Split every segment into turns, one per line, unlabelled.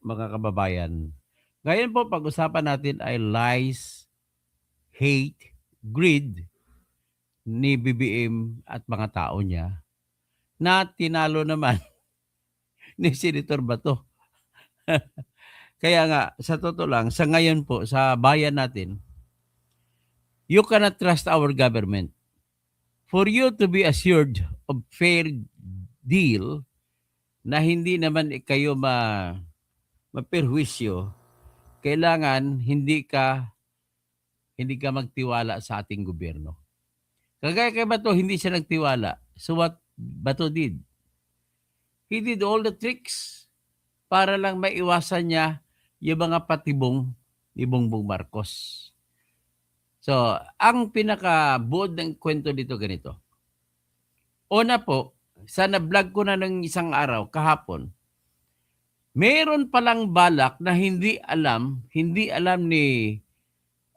mga kababayan. Ngayon po, pag-usapan natin ay lies, hate, greed ni BBM at mga tao niya na tinalo naman ni Senator Bato. Kaya nga, sa totoo lang, sa ngayon po, sa bayan natin, you cannot trust our government. For you to be assured of fair deal na hindi naman kayo maperwisyo, kailangan hindi ka magtiwala sa ating gobyerno. Kagaya kay Bato, hindi siya nagtiwala. So what Bato did? He did all the tricks para lang maiwasan niya yung mga patibong ni Bongbong Marcos. So, ang pinakabuod ng kwento dito ganito. Una po, sa na-vlog ko na ng isang araw, kahapon, meron palang balak na hindi alam ni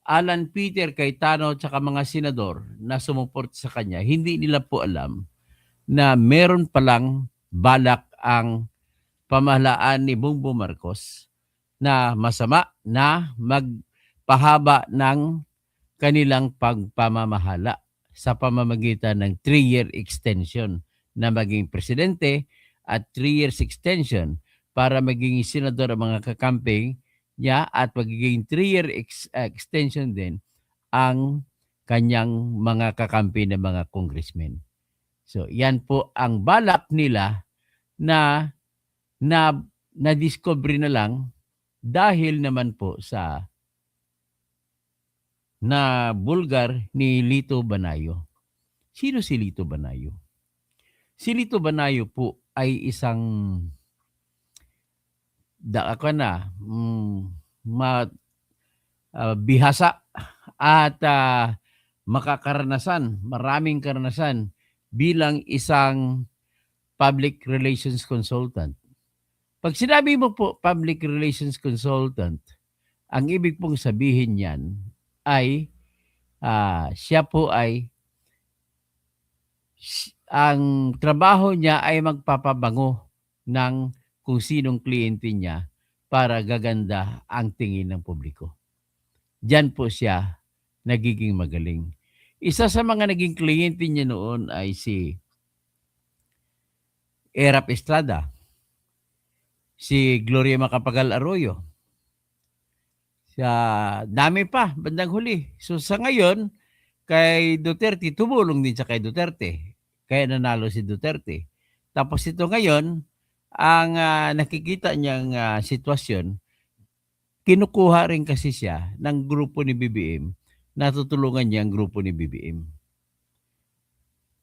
Alan Peter Cayetano at saka mga senador na sumuport sa kanya, hindi nila po alam na meron palang balak ang pamahalaan ni Bongbong Marcos na masama na magpahaba ng kanilang pagpamamahala sa pamamagitan ng 3-year extension na maging presidente at 3 years extension para maging senador ang mga kakamping niya at magiging 3-year extension din ang kanyang mga kakampi na mga congressmen. So, yan po ang balak nila na na-discover na lang dahil naman po sa na bulgar ni Lito Banayo. Sino si Lito Banayo? Si Lito Banayo po ay isang bihasa at maraming karanasan bilang isang public relations consultant. Pag sinabi mo po public relations consultant, ang ibig pong sabihin niyan ay siya po ay ang trabaho niya ay magpapabango ng kung sinong kliyente niya para gaganda ang tingin ng publiko. Diyan po siya nagiging magaling. Isa sa mga naging kliyente niya noon ay si Erap Estrada, si Gloria Macapagal Arroyo, dami pa, bandang huli. So sa ngayon, kay Duterte, tumulong din siya kay Duterte. Kaya nanalo si Duterte. Tapos ito ngayon, ang nakikita niyang sitwasyon, kinukuha rin kasi siya ng grupo ni BBM, natutulungan niya ang grupo ni BBM.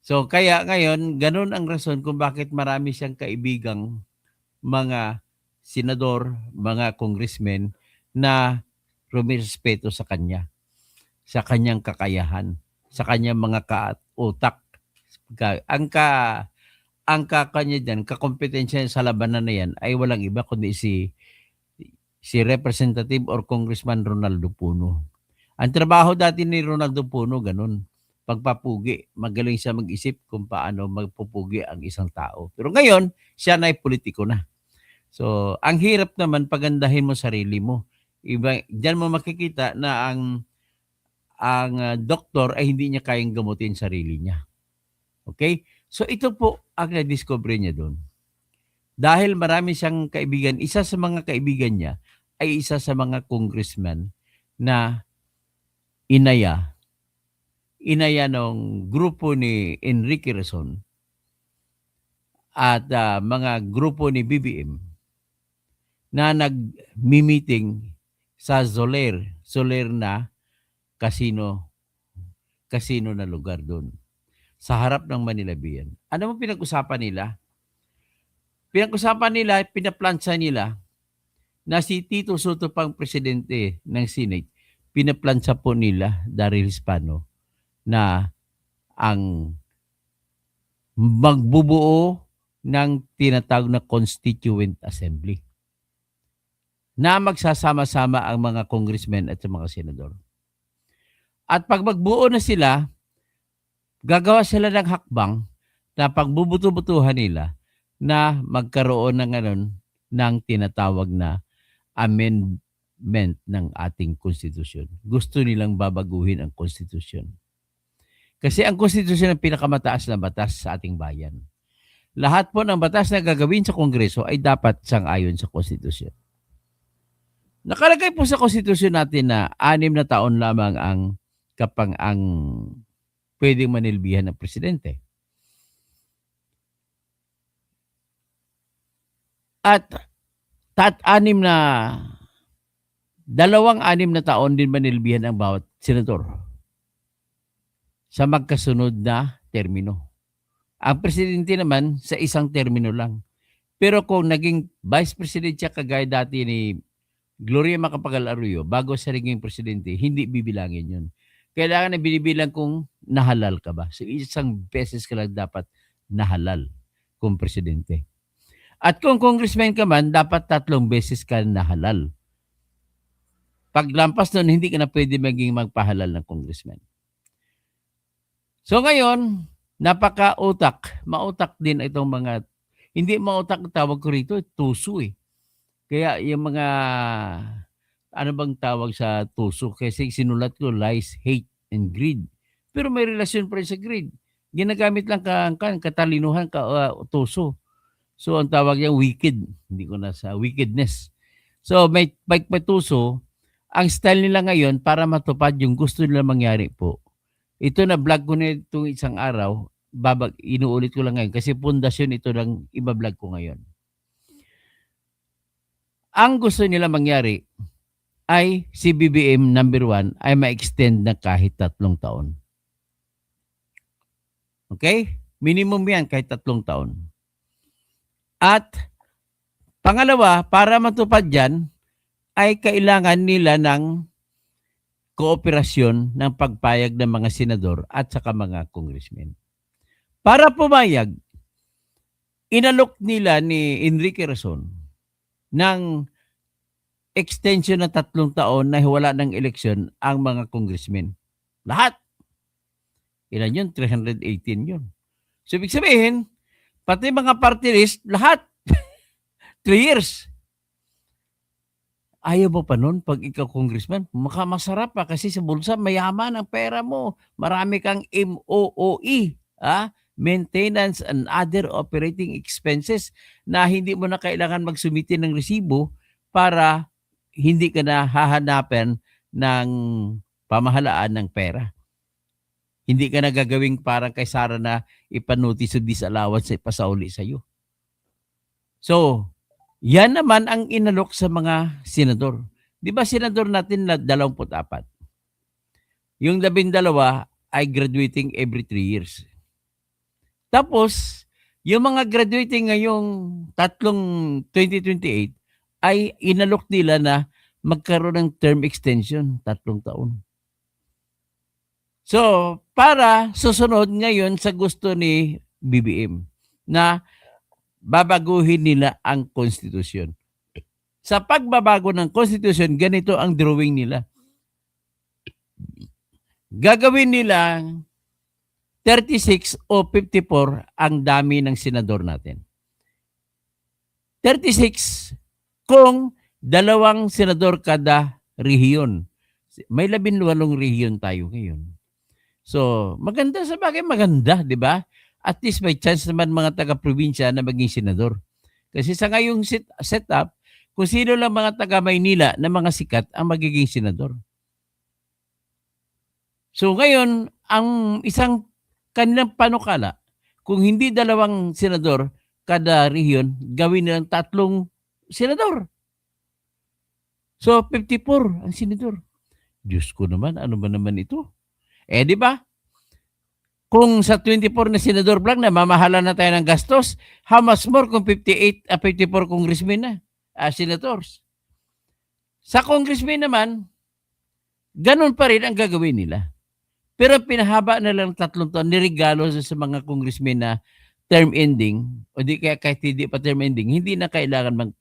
So kaya ngayon, ganun ang rason kung bakit marami siyang kaibigang mga senador, mga congressmen na rumirespeto sa kanya, sa kanyang kakayahan, sa kanyang mga kautak. Ang kanya dyan, kakompetensya sa labanan na yan ay walang iba kundi si Representative or Congressman Ronaldo Puno. Ang trabaho dati ni Ronaldo Puno, ganun, pagpapugi. Magaling siya mag-isip kung paano magpupugi ang isang tao. Pero ngayon, siya na ay politiko na. So, ang hirap naman pagandahin mo sarili mo. Diyan mo makikita na ang doktor ay hindi niya kayang gamutin sarili niya. Okay? So ito po ang na-discover niya doon. Dahil marami siyang kaibigan, isa sa mga kaibigan niya ay isa sa mga congressman na inaya ng grupo ni Enrique Razon at mga grupo ni BBM na nag-meeting sa Soler na casino na lugar doon sa harap ng Manila Bay. Ano mo pinag-usapan nila? Pinaplansya nila na si Tito Soto pang presidente ng Senate. Pinaplansya po nila, Daryl Hispano, na ang magbubuo ng tinatawag na Constituent Assembly na magsasama-sama ang mga congressmen at mga senador. At pag magbuo na sila, gagawa sila ng hakbang na pagbubuto-butuhan nila na magkaroon ng tinatawag na amendment ng ating konstitusyon. Gusto nilang babaguhin ang konstitusyon. Kasi ang konstitusyon ang pinakamataas na batas sa ating bayan. Lahat po ng batas na gagawin sa Kongreso ay dapat sang-ayon sa konstitusyon. Nakalagay po sa konstitusyon natin na 6 na taon lamang ang pwedeng manilbihan ng presidente. At 6 na 6 na taon din manilbihan ang bawat senador sa magkasunod na termino. Ang presidente naman sa isang termino lang. Pero kung naging vice president siya kagaya dati ni Gloria Macapagal Arroyo bago siya naging presidente, hindi bibilangin yun. Kailangan na binibilang kung nahalal ka ba. So isang beses ka lang dapat nahalal kung presidente. At kung congressman ka man, dapat 3 beses ka nahalal. Pag lampas nun, hindi ka na pwede maging magpahalal ng congressman. So ngayon, napaka-utak. Mautak din itong mga, hindi mautak tawag ko rito, tuso eh. Kaya yung mga, ano bang tawag sa tuso? Kasi sinulat ko, lies, hate, and greed. Pero may relasyon pa rin sa greed. Ginagamit lang katalinuhan, tuso. So ang tawag niya wicked. Hindi ko na sa wickedness. So may tuso, ang style nila ngayon para matupad yung gusto nila mangyari po. Ito na vlog ko na itong isang araw, inuulit ko lang ngayon kasi pundasyon ito lang iba-vlog ko ngayon. Ang gusto nila mangyari ay si BBM number 1 ay ma-extend na kahit 3 taon. Okay? Minimum yan kahit 3 taon. At pangalawa, para matupad yan, ay kailangan nila ng kooperasyon ng pagpayag ng mga senador at saka mga congressmen. Para pumayag, inalok nila ni Enrique Razon ng extension na 3 taon na wala ng eleksyon ang mga congressmen. Lahat. Ilan yun? 318 yun. So, ibig sabihin, pati mga party list, lahat. 3 years. Ayaw mo pa nun pag ikaw congressman? Masarap pa kasi sa bulsa, mayaman ang pera mo. Marami kang MOOE. Maintenance and other operating expenses na hindi mo na kailangan magsumite ng resibo para hindi ka na hahanapan ng pamahalaan ng pera. Hindi ka na gagawing parang kay Sara na ipanotice of disallowance sa ipasauli sa'yo. So, yan naman ang inalok sa mga senador. Di ba senador natin na 24? Yung 12 ay graduating every 3 years. Tapos, yung mga graduating ngayong 2028 ay inalok nila na magkaroon ng term extension, 3 taon. So, para susunod ngayon sa gusto ni BBM na babaguhin nila ang konstitusyon. Sa pagbabago ng konstitusyon, ganito ang drawing nila. Gagawin nila 36 o 54 ang dami ng senador natin. 36 kung 2 senador kada rehiyon. May 18 rehiyon tayo ngayon. So, maganda sa bagay, maganda, di ba? At least may chance naman mga taga-probinsya na maging senador. Kasi sa ngayong setup, kung sino lang mga taga-Maynila na mga sikat ang magiging senador. So ngayon, ang isang kanilang panukala, kung hindi 2 senador kada rehiyon, gawin nilang 3 senador. So 54 ang senador. Diyos ko naman, ano ba naman ito? Di ba? Kung sa 24 na senador lang na mamahala na tayo ng gastos, how much more kung 54 congressmen na, senators? Sa congressmen naman, ganun pa rin ang gagawin nila. Pero pinahaba na lang 3 taon, nirigalo sa mga congressmen na term ending, o di kaya kahit hindi pa term ending, hindi na kailangan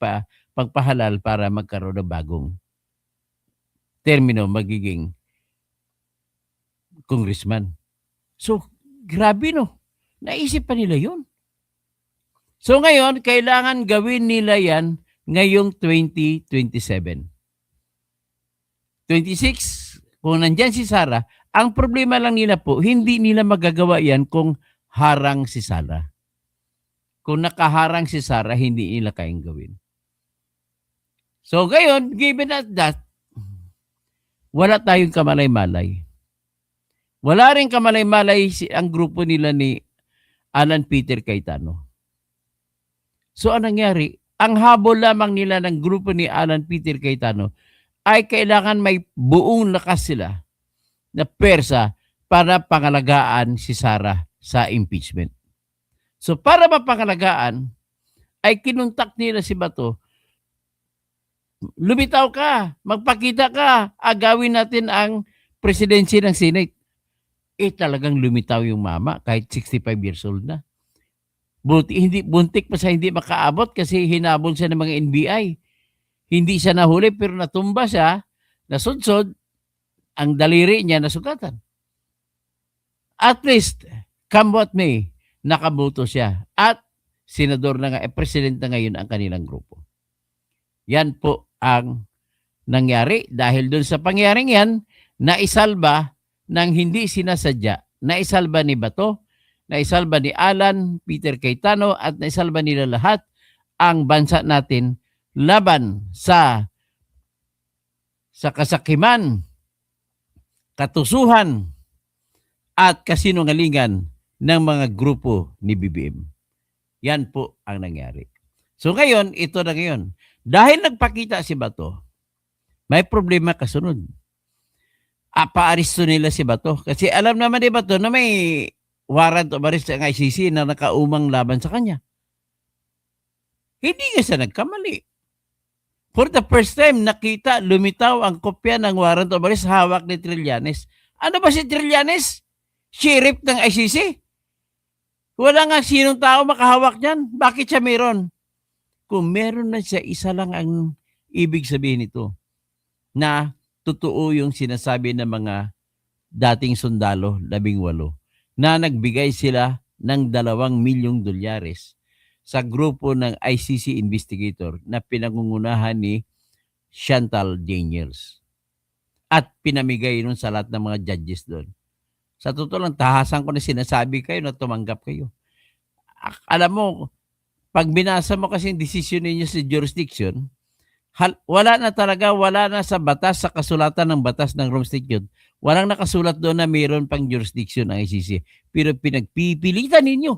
magpahalal para magkaroon ng bagong termino magiging congressman. So, grabe no. Naisip pa nila yun. So ngayon, kailangan gawin nila yan ngayong 2027. 26, kung nandyan si Sara, ang problema lang nila po, hindi nila magagawa yan kung harang si Sara. Kung nakaharang si Sara, hindi nila kayang gawin. So ngayon, given at that, wala tayong kamalay-malay. Wala rin kamalay-malay ang grupo nila ni Alan Peter Cayetano. So anong nangyari? Ang habol lamang nila ng grupo ni Alan Peter Cayetano ay kailangan may buong lakas sila na persa para pangalagaan si Sara sa impeachment. So para mapangalagaan, ay kinuntak nila si Bato, lumitaw ka, magpakita ka, agawin natin ang presidency ng Senate. Talagang lumitaw yung mama kahit 65 years old na. Buntik pa siya hindi makaabot kasi hinabol siya ng mga NBI. Hindi siya nahuli pero natumba siya, nasudsod, ang daliri niya nasugatan. At least, come what may, nakaboto siya. At senador na nga, president na ngayon ang kanilang grupo. Yan po ang nangyari dahil doon sa pangyaring yan, naisalba ng hindi sinasadya, naisalba ni Bato, naisalba ni Alan Peter Cayetano at naisalba nila lahat ang bansa natin laban sa kasakiman, katusuhan at kasinungalingan ng mga grupo ni BBM. Yan po ang nangyari. So ngayon, ito na ngayon. Dahil nagpakita si Bato, may problema kasunod. Paaristo nila si Bato. Kasi alam naman ni Bato na may warrant of arrest ang ICC na nakaumang laban sa kanya. Hindi nga siya nagkamali. For the first time, nakita, lumitaw ang kopya ng warrant of arrest hawak ni Trillanes. Ano ba si Trillanes? Sheriff ng ICC? Wala nga sinong tao makahawak niyan. Bakit siya meron? Kung meron na siya, isa lang ang ibig sabihin nito, na totoo yung sinasabi ng mga dating sundalo, 18, na nagbigay sila ng 2 milyong dolyares sa grupo ng ICC investigator na pinangungunahan ni Chantal Daniels. At pinamigay nun sa lahat ng mga judges doon. Sa totoo lang, tahasan ko na sinasabi kayo na tumanggap kayo. Alam mo, pag binasa mo kasi yung desisyon ninyo sa jurisdiction, wala na sa batas, sa kasulatan ng batas ng Rome Statute, walang nakasulat doon na mayroon pang jurisdiction ng ICC. Pero pinagpipilitan ninyo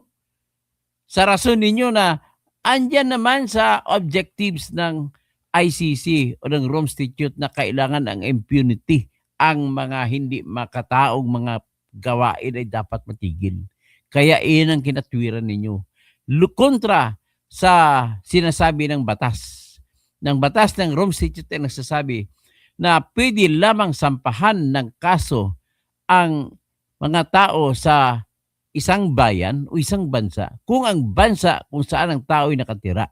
sa rason ninyo na andyan naman sa objectives ng ICC o ng Rome Statute na kailangan ang impunity, ang mga hindi makataong mga gawain ay dapat matigil. Kaya iyan ang kinatwiran ninyo. Kontra sa sinasabi ng batas ng Rome Statute ay nagsasabi na pwede lamang sampahan ng kaso ang mga tao sa isang bayan o isang bansa kung ang bansa kung saan ang tao ay nakatira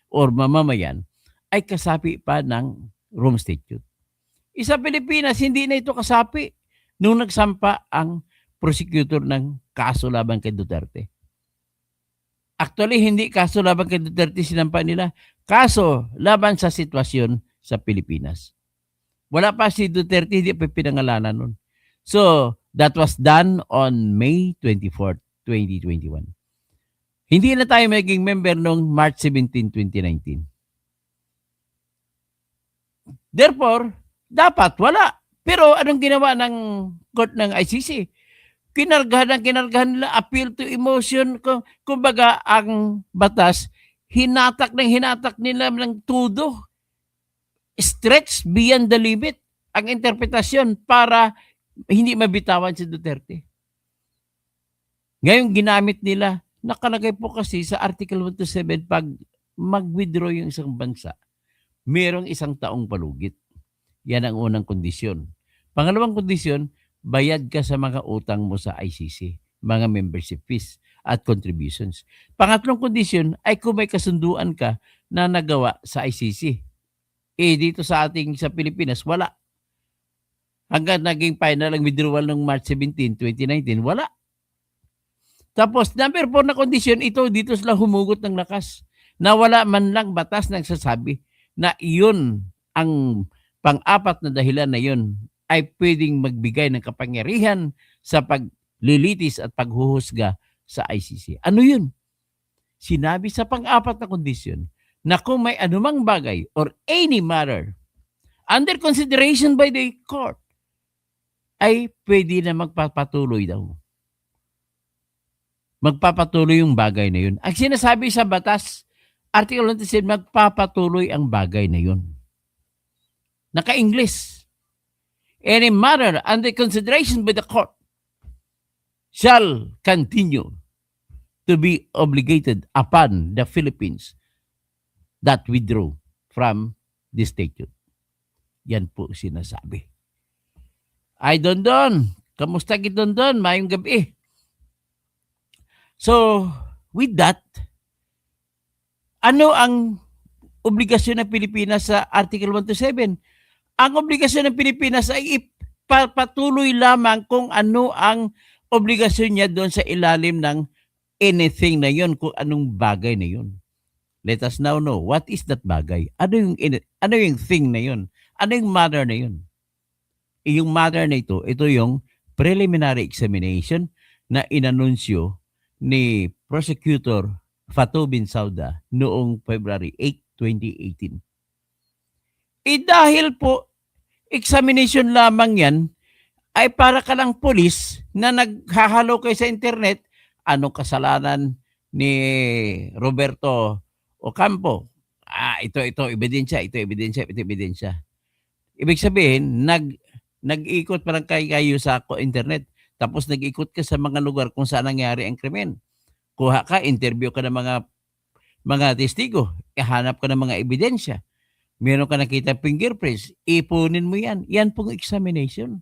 or mamamayan ay kasapi pa ng Rome Statute. Sa Pilipinas, hindi na ito kasapi nung nagsampa ang prosecutor ng kaso laban kay Duterte. Actually, hindi kaso laban kay Duterte sinampa nila, kaso laban sa sitwasyon sa Pilipinas. Wala pa si Duterte, hindi pa pinangalanan nun. So, that was done on May 24, 2021. Hindi na tayo maging member noong March 17, 2019. Therefore, dapat wala. Pero anong ginawa ng court ng ICC? Kinargahan nila, appeal to emotion. Kumbaga, ang batas, hinatak nila ng tudo. Stretch beyond the limit ang interpretasyon para hindi mabitawan si Duterte. Ngayon, ginamit nila, nakalagay po kasi sa Article 127, pag mag-withdraw yung isang bansa, merong 1 taong palugit. Yan ang unang kondisyon. Pangalawang kondisyon, bayad ka sa mga utang mo sa ICC, mga membership fees at contributions. Pangatlong kondisyon ay kung may kasunduan ka na nagawa sa ICC. Dito sa Pilipinas, wala. Hanggang naging final ang withdrawal ng March 17, 2019, wala. Tapos, number 4 na kondisyon, ito dito sila humugot ng lakas na wala man lang batas na nagsasabi na iyon ang pang-apat na dahilan na yun ay pwedeng magbigay ng kapangyarihan sa paglilitis at paghuhusga sa ICC. Ano yun? Sinabi sa pang-apat na kondisyon na kung may anumang bagay or any matter under consideration by the court, ay pwede na magpapatuloy daw. Magpapatuloy yung bagay na yun. Ang sinasabi sa batas, Article 27, magpapatuloy ang bagay na yun. Naka-English. Any matter under consideration by the court shall continue to be obligated upon the Philippines that withdraw from the statute. Yan po sinasabi. Ay, Dondon. Kamusta ki Dondon? Mayong gabi. So, with that, ano ang obligasyon ng Pilipinas sa Article 127? Ang obligasyon ng Pilipinas ay ipatuloy lamang kung ano ang obligasyon niya doon sa ilalim ng anything na yun, kung anong bagay na yun. Let us now know, what is that bagay? Ano yung thing na yun? Ano yung matter na yun? Yung matter na ito yung preliminary examination na inanunsyo ni Prosecutor Fatou Bensouda noong February 8, 2018. Dahil po, examination lamang yan, ay para ka lang pulis na naghahalo kayo sa internet, anong kasalanan ni Roberto Ocampo? Ito, ebidensya, ito, ebidensya, ito, ebidensya. Ibig sabihin, nag-ikot parang kayo sa internet, tapos nag-ikot ka sa mga lugar kung saan nangyari ang krimen. Kuha ka, interview ka ng mga testigo, ihanap ka ng mga ebidensya. Meron ka nakita fingerprints, ipunin mo yan. Yan pong examination.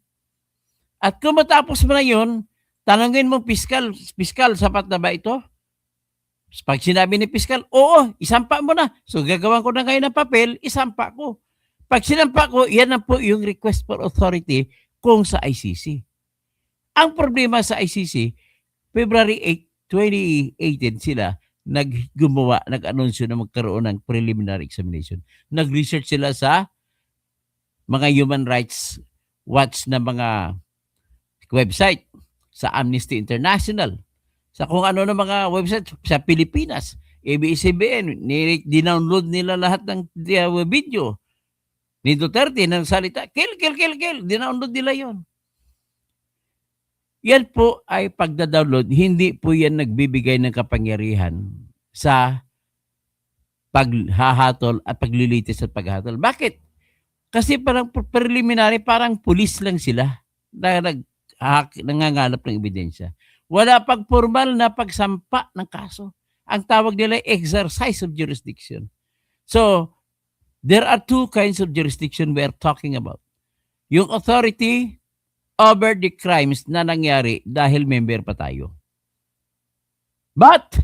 At kung matapos mo na yun, tanongin mo piskal, sapat na ba ito? Pag sinabi ni piskal, oo, isampa mo na. So gagawan ko na ngayon ng papel, isampa ko. Pag sinampa ko, yan na po yung request for authority kung sa ICC. Ang problema sa ICC, February 8, 2018 sila nag-anunsyo na magkaroon ng preliminary examination. Nag-research sila sa mga human rights watch na mga website, sa Amnesty International, sa kung ano na mga website sa Pilipinas, ABS-CBN, dinownload nila lahat ng video ni Duterte ng salita, kill, dinownload nila yon. Yan po ay pagda-download, hindi po yan nagbibigay ng kapangyarihan sa paghahatol at paglilitis at paghahatol. Bakit? Kasi parang preliminary, parang pulis lang sila na nangangalap ng ebidensya. Wala pang formal na pagsampa ng kaso. Ang tawag nila exercise of jurisdiction. So, there are two kinds of jurisdiction we are talking about. Yung authority over the crimes na nangyari dahil member pa tayo. But,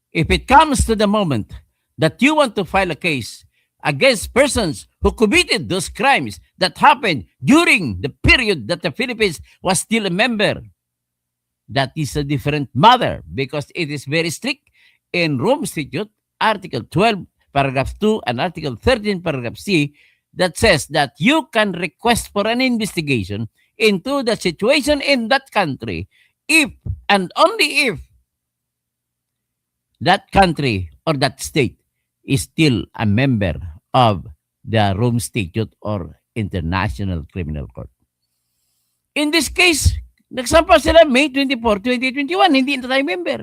if it comes to the moment that you want to file a case against persons who committed those crimes that happened during the period that the Philippines was still a member, that is a different matter because it is very strict in Rome Statute, Article 12, Paragraph 2, and Article 13, Paragraph C, that says that you can request for an investigation into the situation in that country if and only if that country or that state is still a member of the Rome Statute or International Criminal Court. In this case, nagsampa sila May 24, 2021, hindi na tayo member.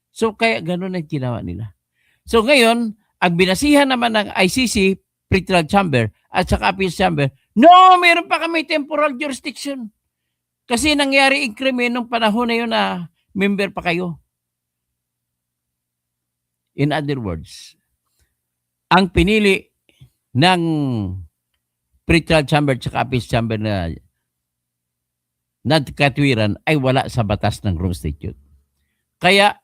So kaya ganun ang ginawa nila. So ngayon, ang binasihan naman ng ICC, Pretrial Chamber at saka Appeals Chamber, no, meron pa kami temporal jurisdiction. Kasi nangyari yung krimen nung panahon na yun na member pa kayo. In other words, ang pinili ng Pretrial Chamber at saka Appeals Chamber na katwiran ay wala sa batas ng Rome Statute. Kaya,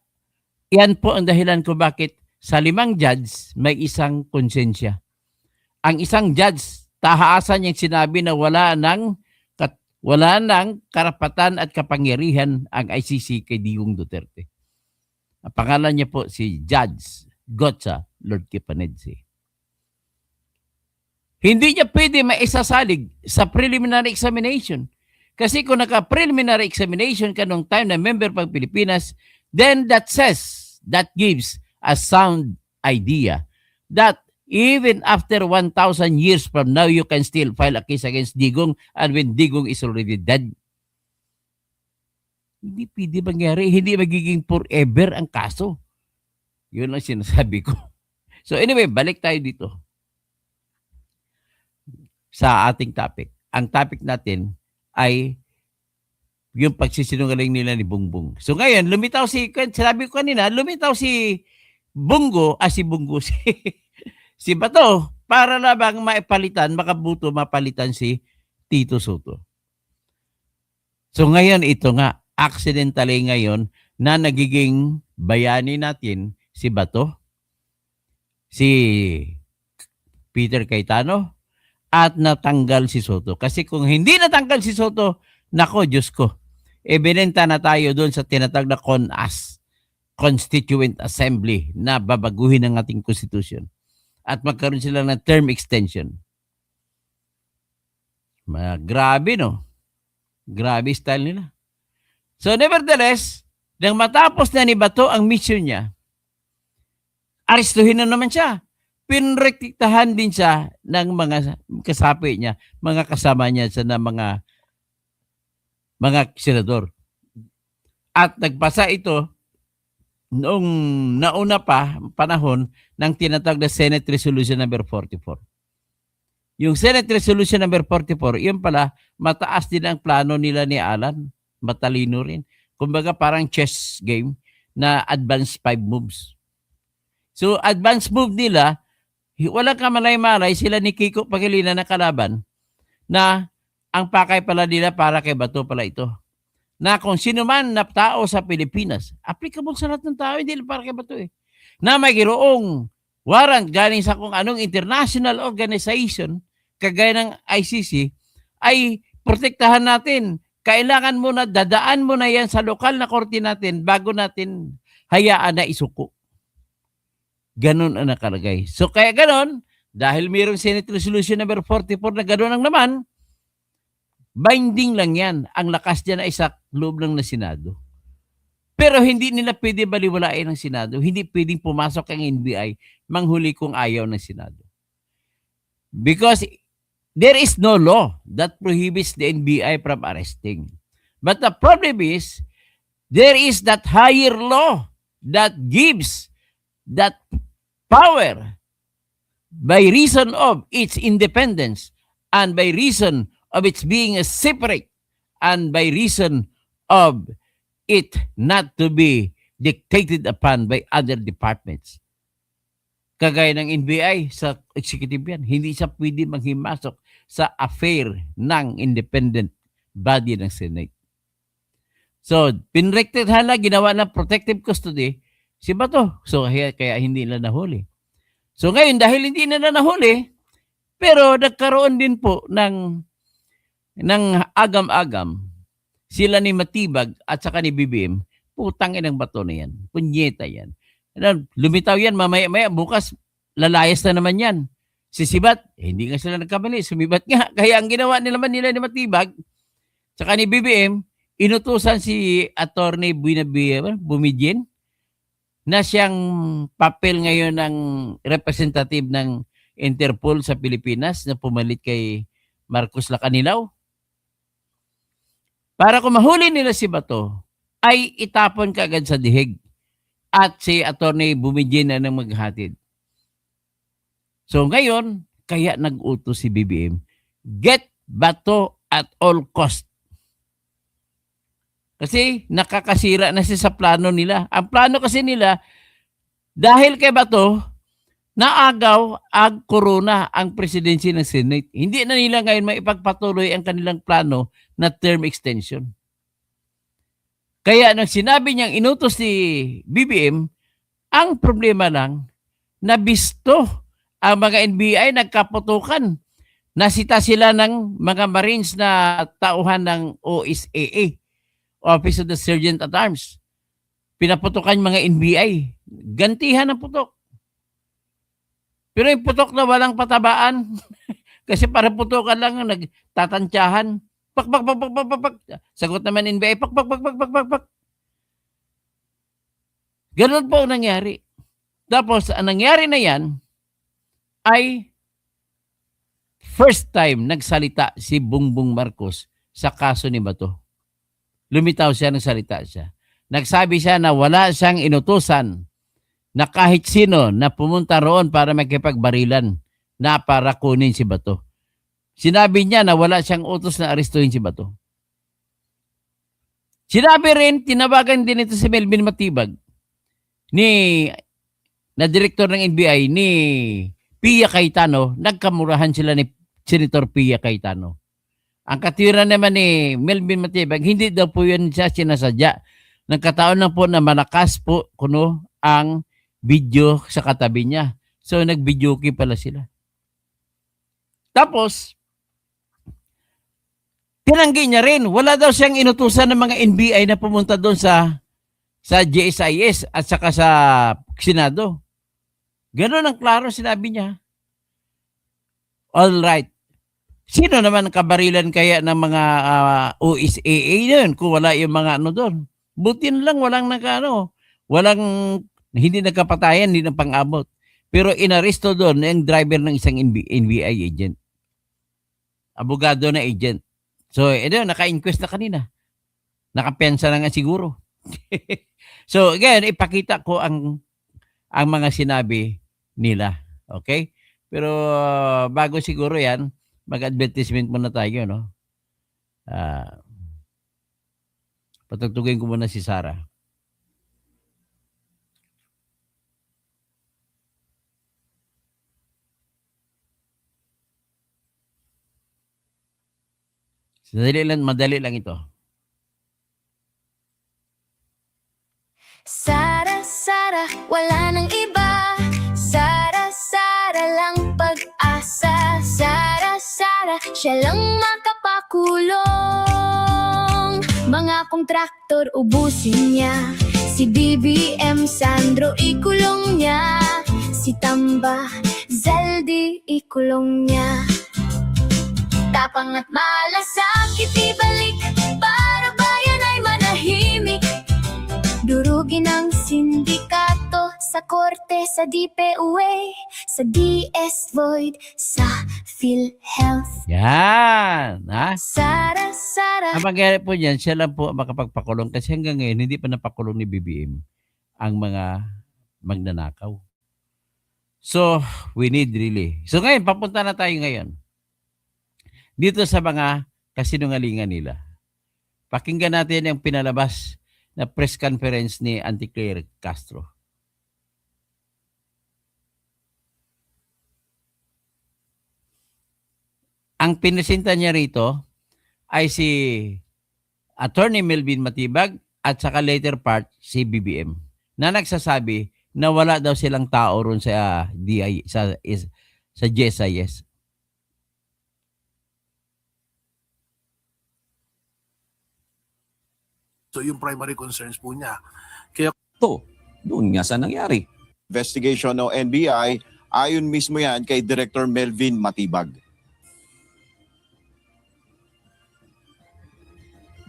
yan po ang dahilan ko bakit sa 5 judge may isang konsensya. Ang isang judge, tahaasan niyang sinabi na wala ng karapatan at kapangyarihan ang ICC kay Digong Duterte. Ang pangalan niya po si Judge Gotcha Lord Kipanedzi. Hindi niya pwede maisasalig sa preliminary examination. Kasi kung naka-preliminary examination ka nung time na member pang Pilipinas, then that gives a sound idea that even after 1,000 years from now, you can still file a case against Digong, and when Digong is already dead. Hindi pwede mangyari. Hindi magiging forever ang kaso. Yun ang sinasabi ko. So anyway, balik tayo dito sa ating topic. Ang topic natin ay yung pagsisinungaling nila ni Bongbong. So ngayon, sinabi ko kanina, lumitaw si Bongo, si Bato, para labang mapalitan si Tito Soto. So ngayon, ito nga, accidentally ngayon, na nagiging bayani natin si Bato, si Peter Cayetano, at natanggal si Soto. Kasi kung hindi natanggal si Soto, nako, Diyos ko, binenta na tayo doon sa tinatag na CONAS, Constituent Assembly, na babaguhin ang ating konstitusyon. At magkaroon sila ng term extension. Grabe, no? Grabe style nila. So, nevertheless, nang matapos na ni Bato ang mission niya, arestuhin na naman siya. Pinrektahan din siya ng mga kasapi niya, mga kasama niya sa mga senador. At nagpasa ito noong nauna pa panahon ng tinatawag na Senate Resolution number 44. Yung Senate Resolution number 44, yun pala, mataas din ang plano nila ni Alan. Matalino rin. Kumbaga parang chess game na advance 5 moves. So advance move nila, walang kamalay-malay sila ni Kiko Pangilinan na kalaban na ang pakay pala nila para kay Bato pala ito. Na kung sino man na tao sa Pilipinas, applicable sa lahat ng tao, hindi para kay Bato eh. Na may giroong warrant galing sa kung anong international organization, kagaya ng ICC, ay protektahan natin. Kailangan mo na, dadaan mo na yan sa lokal na korte natin bago natin hayaan na isuko. Ganun ang nakalagay. So kaya ganun, dahil mayroong Senate Resolution number 44 na ganun ang naman, binding lang yan. Ang lakas dyan ay sa loob lang ng Senado. Pero hindi nila pwede baliwalain ng Senado. Hindi pwedeng pumasok ang NBI manghuli kung ayaw ng Senado. Because there is no law that prohibits the NBI from arresting. But the problem is, there is that higher law that gives that power by reason of its independence and by reason of its being a separate and by reason of it not to be dictated upon by other departments. Kagaya ng NBI sa executive yan, hindi siya pwede manghimasok sa affair ng independent body ng Senate. So, pinrektahan na, ginawa ng protective custody si Bato. So, kaya hindi nila nahuli. So, ngayon, dahil hindi nila nahuli, pero nagkaroon din po ng agam-agam sila ni Matibag at saka ni BBM, putang inang Bato na yan. Punyeta yan. Lumitaw yan, mamaya-maya, bukas, lalayas na naman yan. Si Sibat, hindi nga sila nagkamali, sumibat nga. Kaya ang ginawa nila ni Matibag, saka ni BBM, inutusan si Attorney Bumidjen, na siyang papel ngayon ng representative ng Interpol sa Pilipinas na pumalit kay Marcos Lacanilaw. Para kung mahuli nila si Bato, ay itapon kaagad sa dihig. At si Attorney Bumidjen na nang maghatid. So ngayon, kaya nag-utos si BBM, get Bato at all cost. Kasi nakakasira na siya sa plano nila. Ang plano kasi nila, dahil kay Bato, naagaw ang corona ang presidency ng Senate. Hindi na nila ngayon maipagpatuloy ang kanilang plano na term extension. Kaya nang sinabi niyang inutos si BBM, ang problema lang, nabisto ang mga NBI, nagkaputukan. Nasita sila ng mga Marines na tauhan ng OSAA, Office of the Sergeant at Arms. Pinaputukan mga NBI. Gantihan ang putok. Pero yung putok na walang patabaan, kasi para putukan lang yung nagtatantyahan. Pak, pak, pak, pak, pak, pak, pak. Sagot naman NBI, pak, pak, pak, pak, pak, pak, pak. Ganun po ang nangyari. Tapos, ang nangyari na yan ay first time nagsalita si Bongbong Marcos sa kaso ni Bato. Lumitaw siya, nagsalita siya. Nagsabi siya na wala siyang inutusan na kahit sino na pumunta roon para makipagbarilan na para kunin si Bato. Sinabi niya na wala siyang utos na arestuhin si Bato. Sinabi rin, tinawagan din ito si Melvin Matibag na direktor ng NBI ni Pia Cayetano. Nagkamurahan sila ni Senator Pia Cayetano. Ang katwiran naman ni Melvin Matibag, hindi daw po yun siya sinasadya. Nagkataon lang po na malakas po ang video sa katabi niya. So, nag-videoke pala sila. Tapos, tinanggi niya rin. Wala daw siyang inutusan ng mga NBI na pumunta doon sa GSIS at saka sa Senado. Ganun ang klaro sinabi niya. All right. Sino naman kabarilan kaya ng mga OSAA yun kung wala yung mga ano doon? Butin lang, walang hindi nagkapatayan, hindi na pang-abot. Pero inaresto doon yung driver ng isang NBI agent. Abogado na agent. So, naka-inquest na kanina. Nakapensa na nga siguro. So, again, ipakita ko ang mga sinabi nila. Okay? Pero bago siguro yan, mag-advertisement muna tayo, no? Patugtugin ko muna si Sarah. Madali lang ito.
Sara, Sara, wala nang iba. Sara, Sara lang pag-asa. Sara, Sara, siya lang makapakulong. Mga kontraktor ubusin niya. Si BBM Sandro ikulong niya. Si Tamba Zaldi ikulong niya. Tapang at malasakit ibalik para bayan ay manahimik. Durugin ang sindikato sa korte, sa DPUA, sa DS Void, sa PhilHealth.
Yan, ha?
Sara, Sara.
Ang mangyari po niyan, siya lang po makapagpakulong kasi hanggang ngayon hindi pa napakulong ni BBM ang mga magnanakaw. So, we need really. So ngayon, papunta na tayo ngayon dito sa mga kasinungalingan nila. Pakinggan natin yung pinalabas na press conference ni Auntie Claire Castro. Ang pinisenta niya rito ay si Attorney Melvin Matibag at saka later part si BBM na nagsasabi na wala daw silang tao ron sa GSIS.
So yung primary concerns po niya.
Doon nga sa nangyari.
Investigation ng NBI, ayon mismo yan kay Director Melvin Matibag.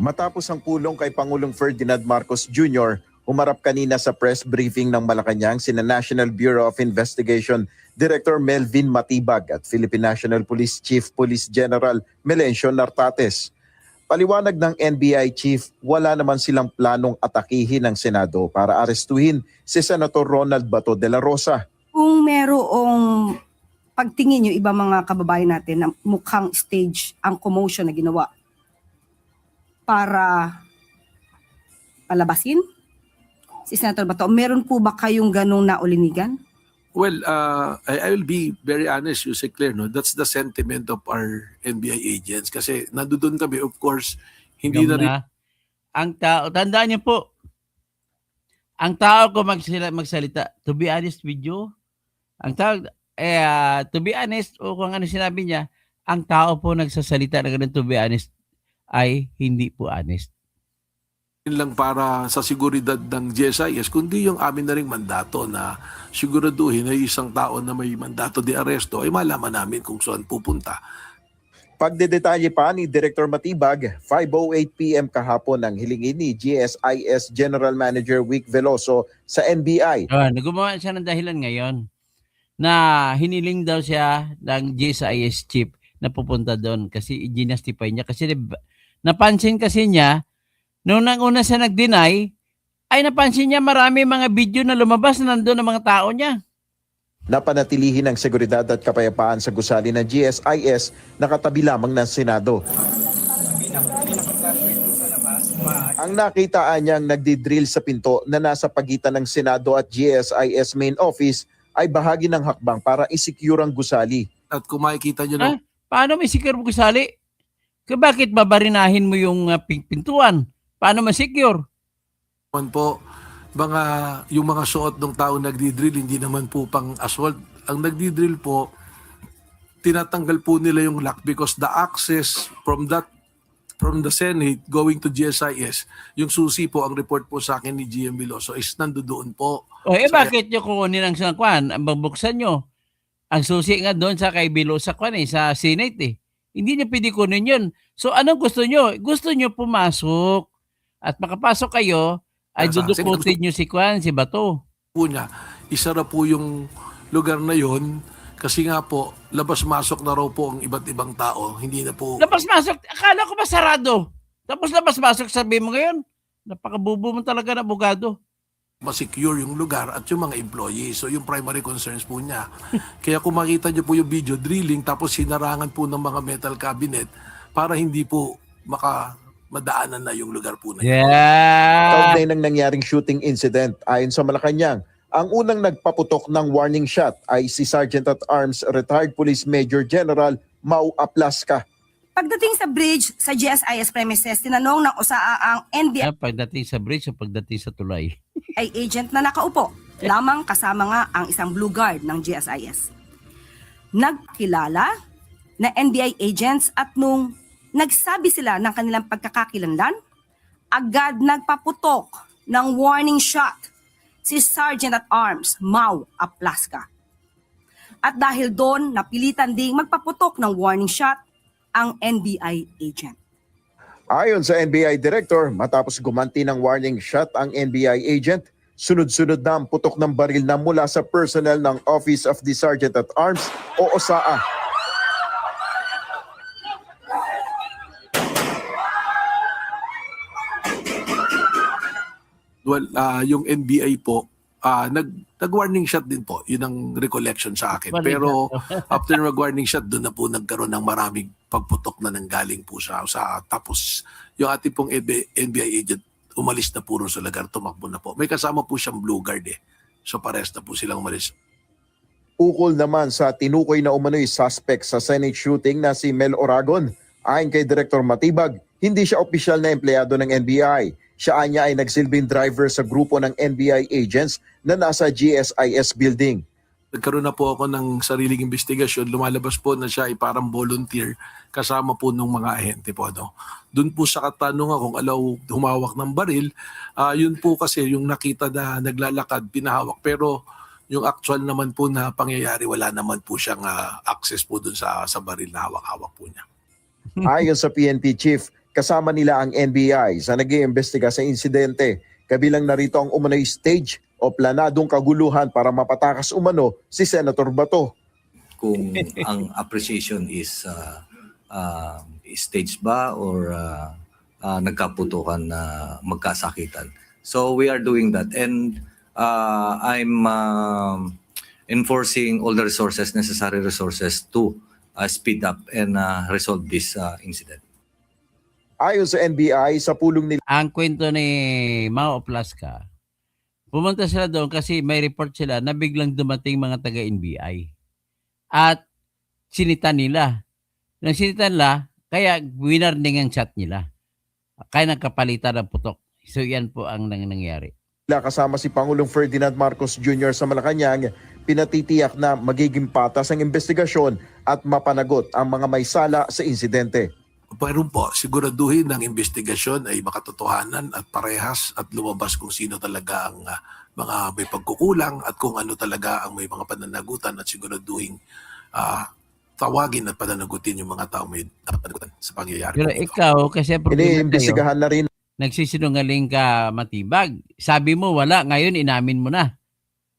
Matapos ang pulong kay Pangulong Ferdinand Marcos Jr., humarap kanina sa press briefing ng Malacanang sina National Bureau of Investigation Director Melvin Matibag at Philippine National Police Chief Police General Melencio Nartates. Paliwanag ng NBI Chief, wala naman silang planong atakihin ng Senado para arestuhin si Senator Ronald Bato de la Rosa.
Kung merong pagtingin nyo iba mga kababayan natin na mukhang stage ang commotion na ginawa para palabasin si Senator Bato, meron po ba kayong ganong naulinigan?
Well, I will be very honest, you say Claire, no? That's the sentiment of our NBI agents. Kasi nandoon kami, of course, hindi na rin...
Ang tao, tandaan niyo po, ang tao ko magsalita, to be honest with you, ang tao, to be honest, o kung ano sinabi niya, ang tao po nagsasalita na ganun, to be honest, ay hindi po honest.
Yun lang para sa seguridad ng GSIS, kundi yung amin na ring mandato na siguraduhin na isang tao na may mandato de aresto ay malaman namin kung saan pupunta.
Pagdedetalye pa ni Director Matibag, 5:08 PM kahapon ang hilingin ni GSIS General Manager Vic Veloso sa NBI.
Gumawa siya ng dahilan ngayon na hiniling daw siya ng GSIS chief na pupunta doon kasi i-justify niya. Kasi napansin kasi niya, noong una siya nag-deny, ay napansin niya marami mga video na lumabas na nandun ang mga tao niya.
Napanatilihin ang seguridad at kapayapaan sa gusali ng GSIS na katabi lamang ng Senado. Ang nakitaan niyang nagdidrill sa pinto na nasa pagitan ng Senado at GSIS main office ay bahagi ng hakbang para isecure ang gusali.
At kung makikita nyo na
Paano may secure mo gusali? Bakit babarinahin mo yung pintuan? Paano ma-secure?
naman po, yung mga suot ng tao nagdidrill, hindi naman po pang assault. Ang nagdidrill po, tinatanggal po nila yung lock because the access from the Senate going to GSIS, yung susi po, ang report po sa akin ni GM Veloso is nandoon po.
Bakit nyo kukunin ang sangkwan? Ang babuksan nyo. Ang susi nga doon sa kay Veloso sa Senate eh. Hindi nyo pwede kunin yun. So anong gusto nyo? Gusto nyo pumasok. At makapasok kayo, ay dudukutin nyo si Bato.
Po niya, isara po yung lugar na yon kasi nga po, labas-masok na raw po ang iba't ibang tao. Hindi na po...
Labas-masok? Akala ko ba sarado? Tapos labas-masok sabi mo ngayon? Napakabubo mo talaga na abogado.
masecure yung lugar at yung mga employees. So yung primary concerns po niya. Kaya kung makita niyo po yung video, drilling tapos sinarangan po ng mga metal cabinet para hindi po madaanan na yung lugar po na yun.
Kaugnay ng nangyaring shooting incident, ayon sa Malacanang, ang unang nagpaputok ng warning shot ay si Sergeant at Arms Retired Police Major General Mau Aplasca.
Pagdating sa bridge sa GSIS premises, tinanong ng USAA ang NBI
Pagdating sa bridge o pagdating sa tulay?
agent na nakaupo, lamang kasama nga ang isang blue guard ng GSIS. Nagkilala na NBI agents at nung nagsabi sila ng kanilang pagkakakilanlan, agad nagpaputok ng warning shot si Sergeant at Arms Mau Aplasca. At dahil doon, napilitan ding magpaputok ng warning shot ang NBI agent.
Ayon sa NBI Director, matapos gumanti ng warning shot ang NBI agent, sunod-sunod na ang putok ng baril na mula sa personnel ng Office of the Sergeant at Arms o OSAA.
Well, yung NBI po, nag-warning shot din po. Yun ang recollection sa akin.
Warning
Pero after mag-warning shot, doon na po nagkaroon ng maraming pagputok na nanggaling po sa tapos yung ating pong NBI agent, umalis na po sa lugar, tumakbo na po. May kasama po siyang blue guard eh. So pares na po silang umalis.
Ukol naman sa tinukoy na umano'y suspect sa Senate shooting na si Mel Oragon. Ayon kay Director Matibag, hindi siya opisyal na empleyado ng NBI. Siya niya ay nagsilbing driver sa grupo ng NBI agents na nasa GSIS building.
Nagkaroon na po ako ng sariling investigasyon. Lumalabas po na siya ay parang volunteer kasama po ng mga ahente po. No? Doon po sa katanungan kung alaw humawak ng baril, yun po kasi yung nakita na naglalakad, pinahawak. Pero yung actual naman po na pangyayari, wala naman po siyang access po doon sa baril na hawak-hawak po niya.
Ayon sa PNP chief, kasama nila ang NBI sa nag-iimbestiga sa insidente. Kabilang narito ang umano'y stage o planadong kaguluhan para mapatakas umano si Senator Bato.
Kung ang appreciation is stage ba or nagkaputukan na magkasakitan. So we are doing that and I'm enforcing all the necessary resources to speed up and resolve this incident.
Ayon sa NBI, sa pulong nila
Ang kwento ni Mau Aplasca, pumunta sila doon kasi may report sila na biglang dumating mga taga-NBI. At sinita nila. Nang sinita nila, kaya winarning ang chat nila. Kaya nagkapalitan ng putok. So yan po ang nangyari.
kasama si Pangulong Ferdinand Marcos Jr. sa Malacanang, pinatitiyak na magiging patas ang investigasyon at mapanagot ang mga may sala sa insidente.
pero po, siguraduhin ng investigasyon ay makatotohanan at parehas at lumabas kung sino talaga ang mga may pagkukulang at kung ano talaga ang may mga pananagutan at siguraduhin tawagin at pananagutin yung mga tao may pananagutan sa pangyayari.
Pero ikaw, kasi problema tayo,
Iniimbestigahan na rin
nagsisinungaling ka, Matibag. Sabi mo wala, ngayon inamin mo na.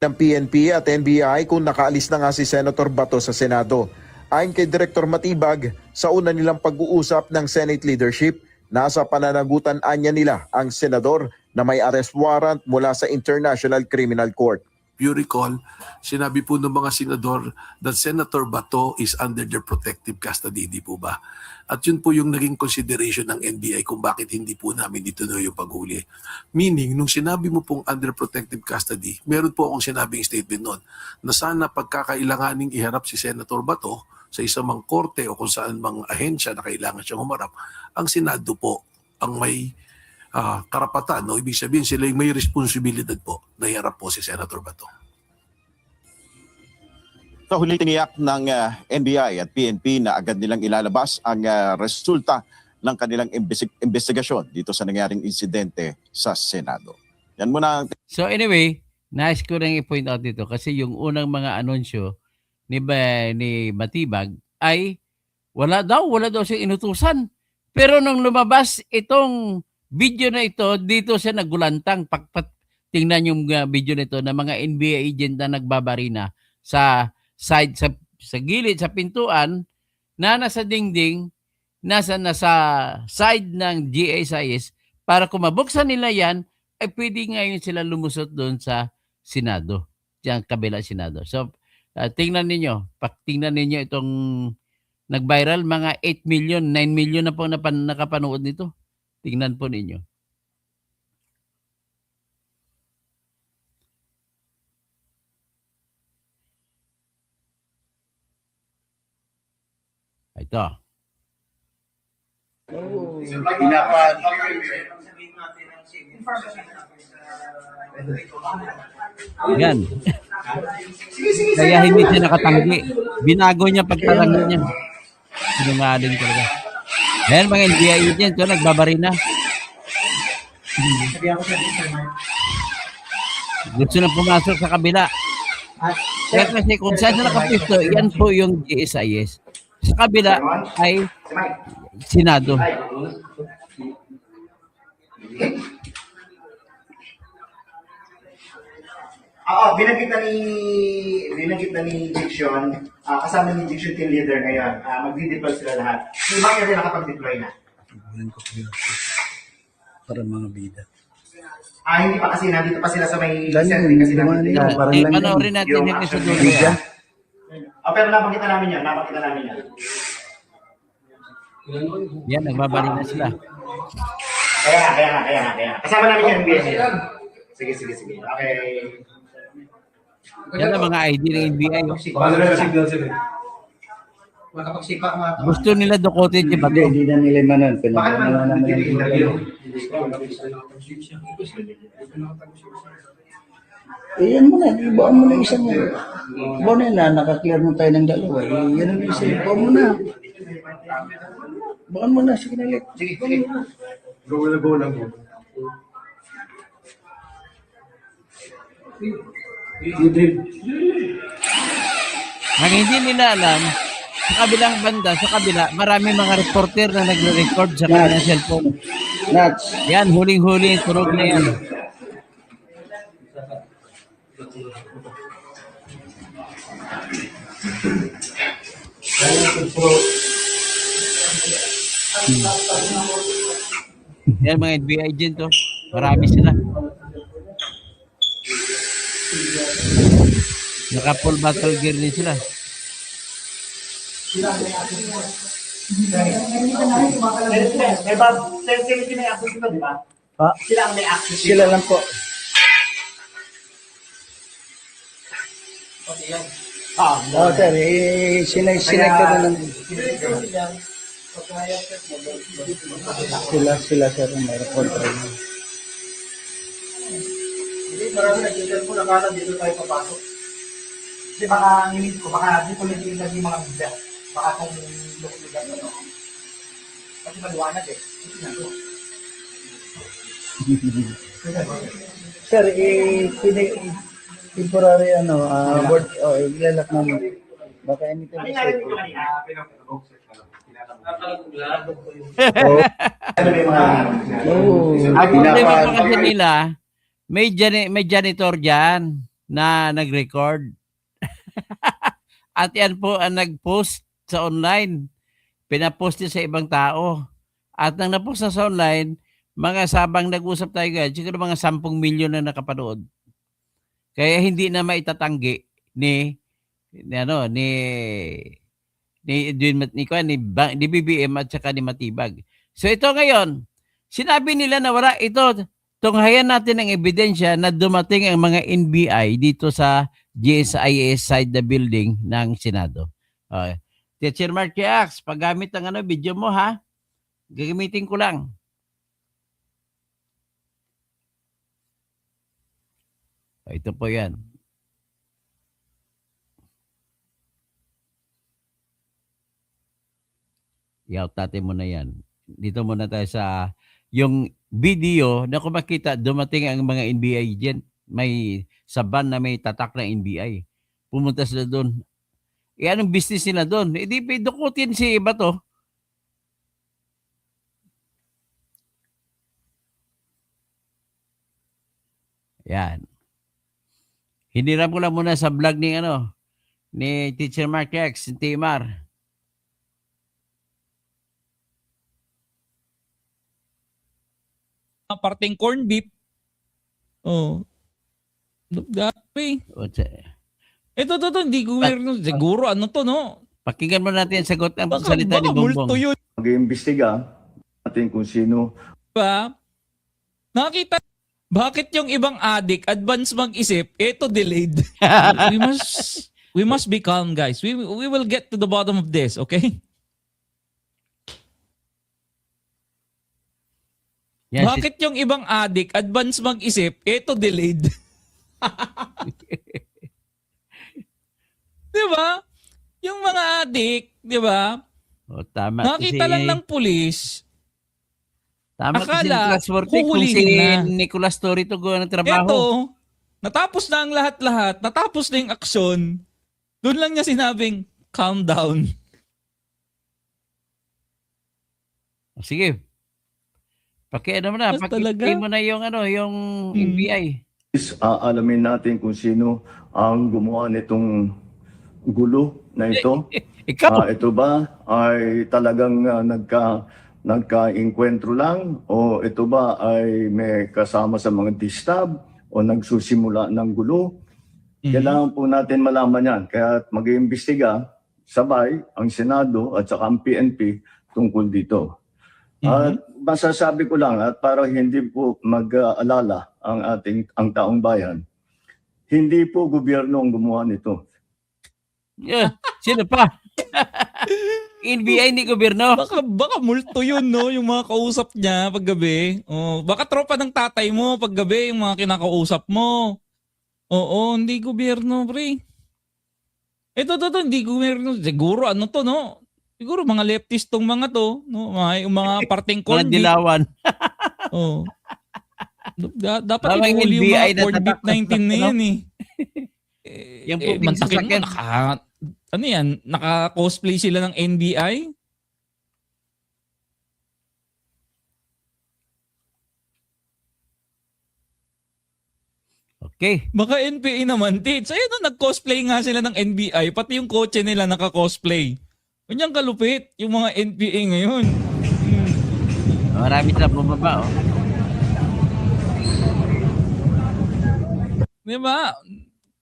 ng PNP at NBI kung nakaalis na nga si Senator Bato sa Senado. Ayon kay Director Matibag, sa una nilang pag-uusap ng Senate leadership, nasa pananagutan anya nila ang senador na may arrest warrant mula sa International Criminal Court.
If you recall, sinabi po ng mga senador that Senator Bato is under their protective custody, di po ba? At yun po yung naging consideration ng NBI kung bakit hindi po namin ituloy yung paghuli. Meaning, nung sinabi mo pong under protective custody, meron po akong sinabing statement noon na sana pagkakailanganing iharap si Senator Bato sa isang mang korte o kung saan mang ahensya na kailangan siyang humarap, ang Senado po ang may karapatan. No? Ibig sabihin sila yung may responsibilidad po na iharap po si Senator Bato.
Sa huli tiniyak ng NBI at PNP na agad nilang ilalabas ang resulta ng kanilang investigasyon dito sa nangyaring insidente sa Senado. Yan muna ang
So anyway, nais ko lang i-point out dito kasi yung unang mga anunsyo ni Matibag ay wala daw siyang inutusan. Pero nung lumabas itong video na ito, dito siya nagulantang. Tingnan yung video na ito na mga NBI agent na nagbabarina sa side, sa gilid, sa pintuan na nasa dingding, nasa side ng GSIS para kung mabuksan nila yan, ay pwede ngayon sila lumusot doon sa Senado, diyang kabila Senado. So, tingnan ninyo itong nag-viral, mga 8 million, 9 million na po nakapanood nito. Tingnan po ninyo. Ito. Yan. Kaya hindi siya nakatanggi. Binago niya pagtaranggi niya. Sinungaling talaga. Ayan mga NBI agent, so nagbabarina. Gusto na pumasok sa kabila. Kaya kasi kung saan na nakapisto, yan po yung GSIS. Sa kabila ay Senado.
Oo, binanggit na ni Diction, kasama ni Diction team leader ngayon. Magdi-deploy sila lahat. Yung mga rin nakapag-deploy na.
Para mga bida.
Hindi pa kasi nandito pa sila sa may setting kasi nandito.
Panoorin natin yung episode doon.
Pero napakita namin yan.
Yan, nagbabarina sila.
Kaya. Kasama namin yung NBI. Sige. Okay.
Yan ang mga ID ng NBI. Gusto nila dukotin si Bato.
Hindi na nila manon. Pinagmamalan naman yung interview. Yan mo na, ibaan mo na isang ibaan na nakaklear mo tayo ng dalawa. Yan ang isa, ibaan mo na. Ibaan mo na, sige na ulit.
Sige.
Go lang.
Ang hindi nila alam, sa kabilang banda, sa kabila, marami mga reporter na nagre-record sa kanilang cellphone.
Nuts.
Yan, huling-huli, tunog na yan. Yan mga NBI agent, oh. Marami sila. Naka-full battle gear din sila.
Sila may access ito, di ba? Sila ang may access ito.
Sila lang po. Sir, sinay ka na lang. Sila sir, mayroon control.
Marami nag-cellphone na kala dito tayo papasok. Kasi baka nilid ko, baka dito nilid yung mga bida. Baka kung lugar na Kasi maliwanag eh.
Sir, temporary board, ilalak namin. Baka anytime
Ano
may
nga rin ito
cycle.
kanina? Ano ba yung mga...
Oo.
Ang problema pa kasi nila, may janitor dyan na nag-record. At yan po ang nag-post sa online. Pinapost niya sa ibang tao. At nang napost na sa online, mga sabang nag-usap tayo guys, siguro mga 10 milyon na nakapanood. Kaya hindi na maitatanggi ni BBM at saka ni Matibag. So ito ngayon, sinabi nila na wala ito. Tunghayan natin ang ebidensya na dumating ang mga NBI dito sa GSIS side the building ng Senado. Okay. Teacher Mark Ax, paggamit ng video mo ha. Gagamitin ko lang. Ito po yan. I-out natin muna yan. Dito muna tayo sa yung video na kung makita dumating ang mga NBI agent. May saban na may tatak na NBI. Pumunta sila doon. Anong business nila doon? Hindi pidukutin si Bato. Yan. Hiniram ko lang muna sa vlog ni Teacher Mark X, ni Timar.
Parteng corn beef. Oh. Dami. Ito, hindi gobyerno. Siguro, ano to, no?
Pakinggan mo natin ang sagot ng
Baka
salita ni Bongbong.
multo yun.
Mag-iimbestiga natin kung sino.
Diba? Nakita, bakit yung ibang addict, advance mag-isip, ito delayed. we must be calm, guys. We will get to the bottom of this, okay?
Yan,
Bakit yung ibang addict, advance mag-isip, ito delayed? Diba? Yung mga addict, diba?
tama
Nakita lang ng pulis,
tama kasi
akala,
class 40 kung si
huhulihin na.
Nicolas Torito go ng trabaho.
eto, natapos na ang lahat-lahat, natapos na yung aksyon, doon lang niya sinabing, calm down.
Sige. Pakiano mo na,
Mas talaga?
pakiplay mo na yung yung NBI.
Alamin natin kung sino ang gumawa nitong gulo na ito.
Ikaw,
Ito ba ay talagang nagka-enkwentro lang o ito ba ay may kasama sa mga distab o nagsusimula ng gulo? Kailangan po natin malaman yan. Kaya mag-iimbestiga sabay ang Senado at saka ang PNP tungkol dito. At masasabi ko lang at para hindi po mag-alala ang taong bayan, hindi po gobyerno ang gumawa nito.
sino pa? NBI ni gobyerno.
Baka multo yun, no? Yung mga kausap niya paggabi. Oh, baka tropa ng tatay mo paggabi, yung mga kinakausap mo. Oo, hindi gobyerno, pre. Ito, hindi gobyerno. Siguro, ano to, no? Siguro mga leftist tong mga to, no? Mga parteng
Mga
corn beef.
dilawan.
Oh. Dapat
Tama, yung
inuuli yung
NBI
mga
na
corn beef
tatak-
19 na yan, eh.
Yung pubig
mantakin mo,
sasakyan.
ano yan, naka-cosplay sila ng NBI?
Okay.
Baka NPA naman, Tits. Ayun na, nag-cosplay nga sila ng NBI, pati yung kotse nila naka-cosplay. Kanyang kalupit, yung mga NPA ngayon.
Marami na bumaba,
Diba?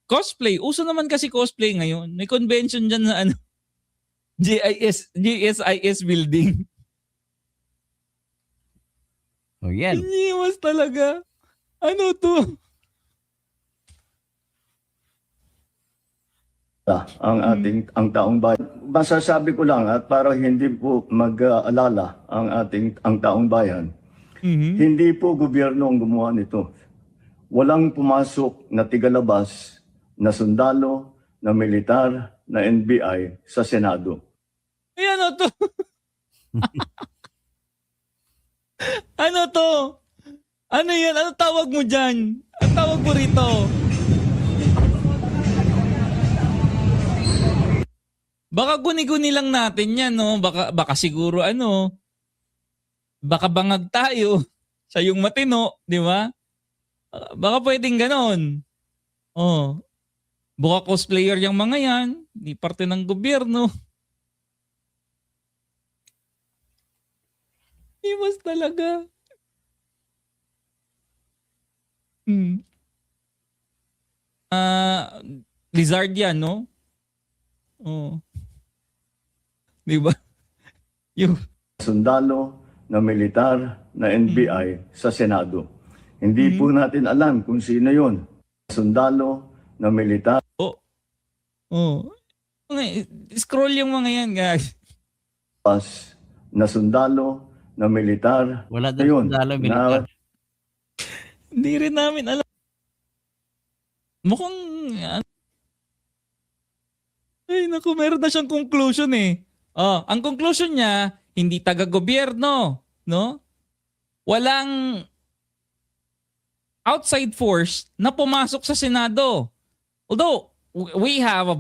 Cosplay. Uso naman kasi cosplay ngayon. May convention dyan na GSIS building.
Oh, yan.
Iniwas talaga. Ano to?
Ang taong bayan. Masasabi ko lang at para hindi po mag-alala ang taong bayan, hindi po gobyerno ang gumawa nito. Walang pumasok na tigalabas na sundalo, na militar, na NBI sa Senado.
Ano to? rito? Ano yan? Ano tawag mo dyan? Ano tawag mo rito? Baka guni-guni lang natin yan, no? Baka siguro baka bangag tayo. Siya yung matino, di ba? Baka pwedeng ganon. Oh. Baka cosplayer yung mga yan. Di parte ng gobyerno. Iwas talaga. Lizard yan, no? Oh. Di ba? Yung
Sundalo na militar na NBI sa Senado. Hindi po natin alam kung sino yon. Sundalo na militar
scroll yung mga yan, guys.
na sundalo na militar.
Wala na
Ayun,
sundalo militar.
Hindi rin namin alam. Mukhang ay, naku, meron na siyang conclusion eh. Ang conclusion niya, hindi taga-gobyerno, no? Walang outside force na pumasok sa Senado. Although we have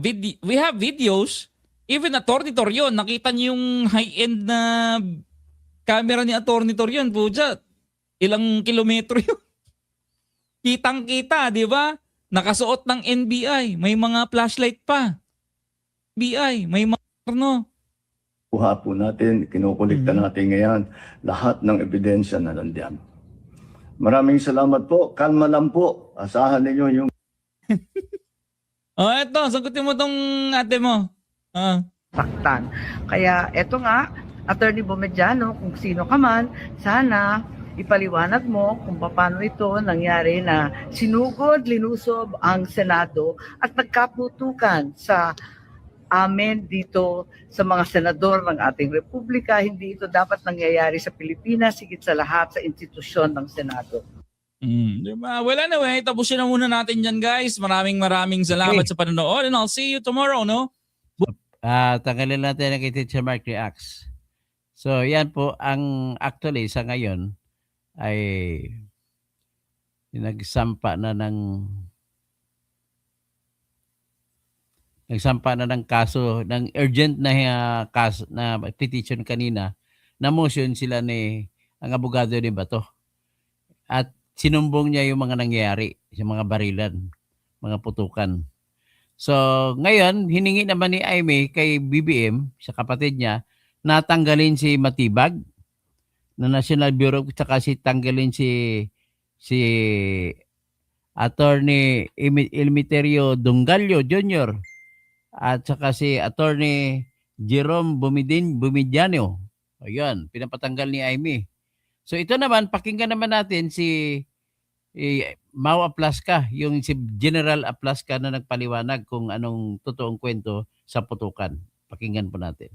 videos, even Attorney Torion, nakita niyo yung high-end na camera ni Attorney Torion, puja, ilang kilometro yun. Kitang-kita, di ba? Nakasuot ng NBI, may mga flashlight pa. NBI, may mga
Kuha po natin, kinukulikta natin ngayon lahat ng ebidensya na nandiyan. Maraming salamat po. Kalma lang po. Asahan ninyo yung
eto, sagutin mo tong ate mo.
Saktan. Kaya eto nga, Attorney Bomediano, kung sino ka man, sana ipaliwanag mo kung paano ito nangyari na sinugod, linusob ang Senado at nagkaputukan sa amin dito sa mga senador ng ating republika. Hindi ito dapat nangyayari sa Pilipinas, higit sa lahat sa institusyon ng Senado.
Diba? Wala na tapusin na muna natin dyan, guys. Maraming salamat sa panonood and I'll see you tomorrow, no?
Tanggalin natin ang kay Teacher Mark Reacts. So, yan po ang actually sa ngayon ay nagsampa na ng kaso, ng urgent na kaso na petition kanina, na motion sila ang abogado ni Bato. At sinumbong niya yung mga nangyayari, yung mga barilan, mga putukan. So, ngayon, hiningi naman ni Aimee kay BBM, sa kapatid niya, na tanggalin si Matibag na National Bureau, saka tanggalin si Attorney Eleuterio Dungalio Jr. at saka si Attorney Jerome Bumidiano. Ayun, pinapatanggal ni Aimee. So ito naman, pakinggan naman natin si Mau Aplasca, yung si General Aplasca na nagpaliwanag kung anong totoong kwento sa putukan. Pakinggan po natin.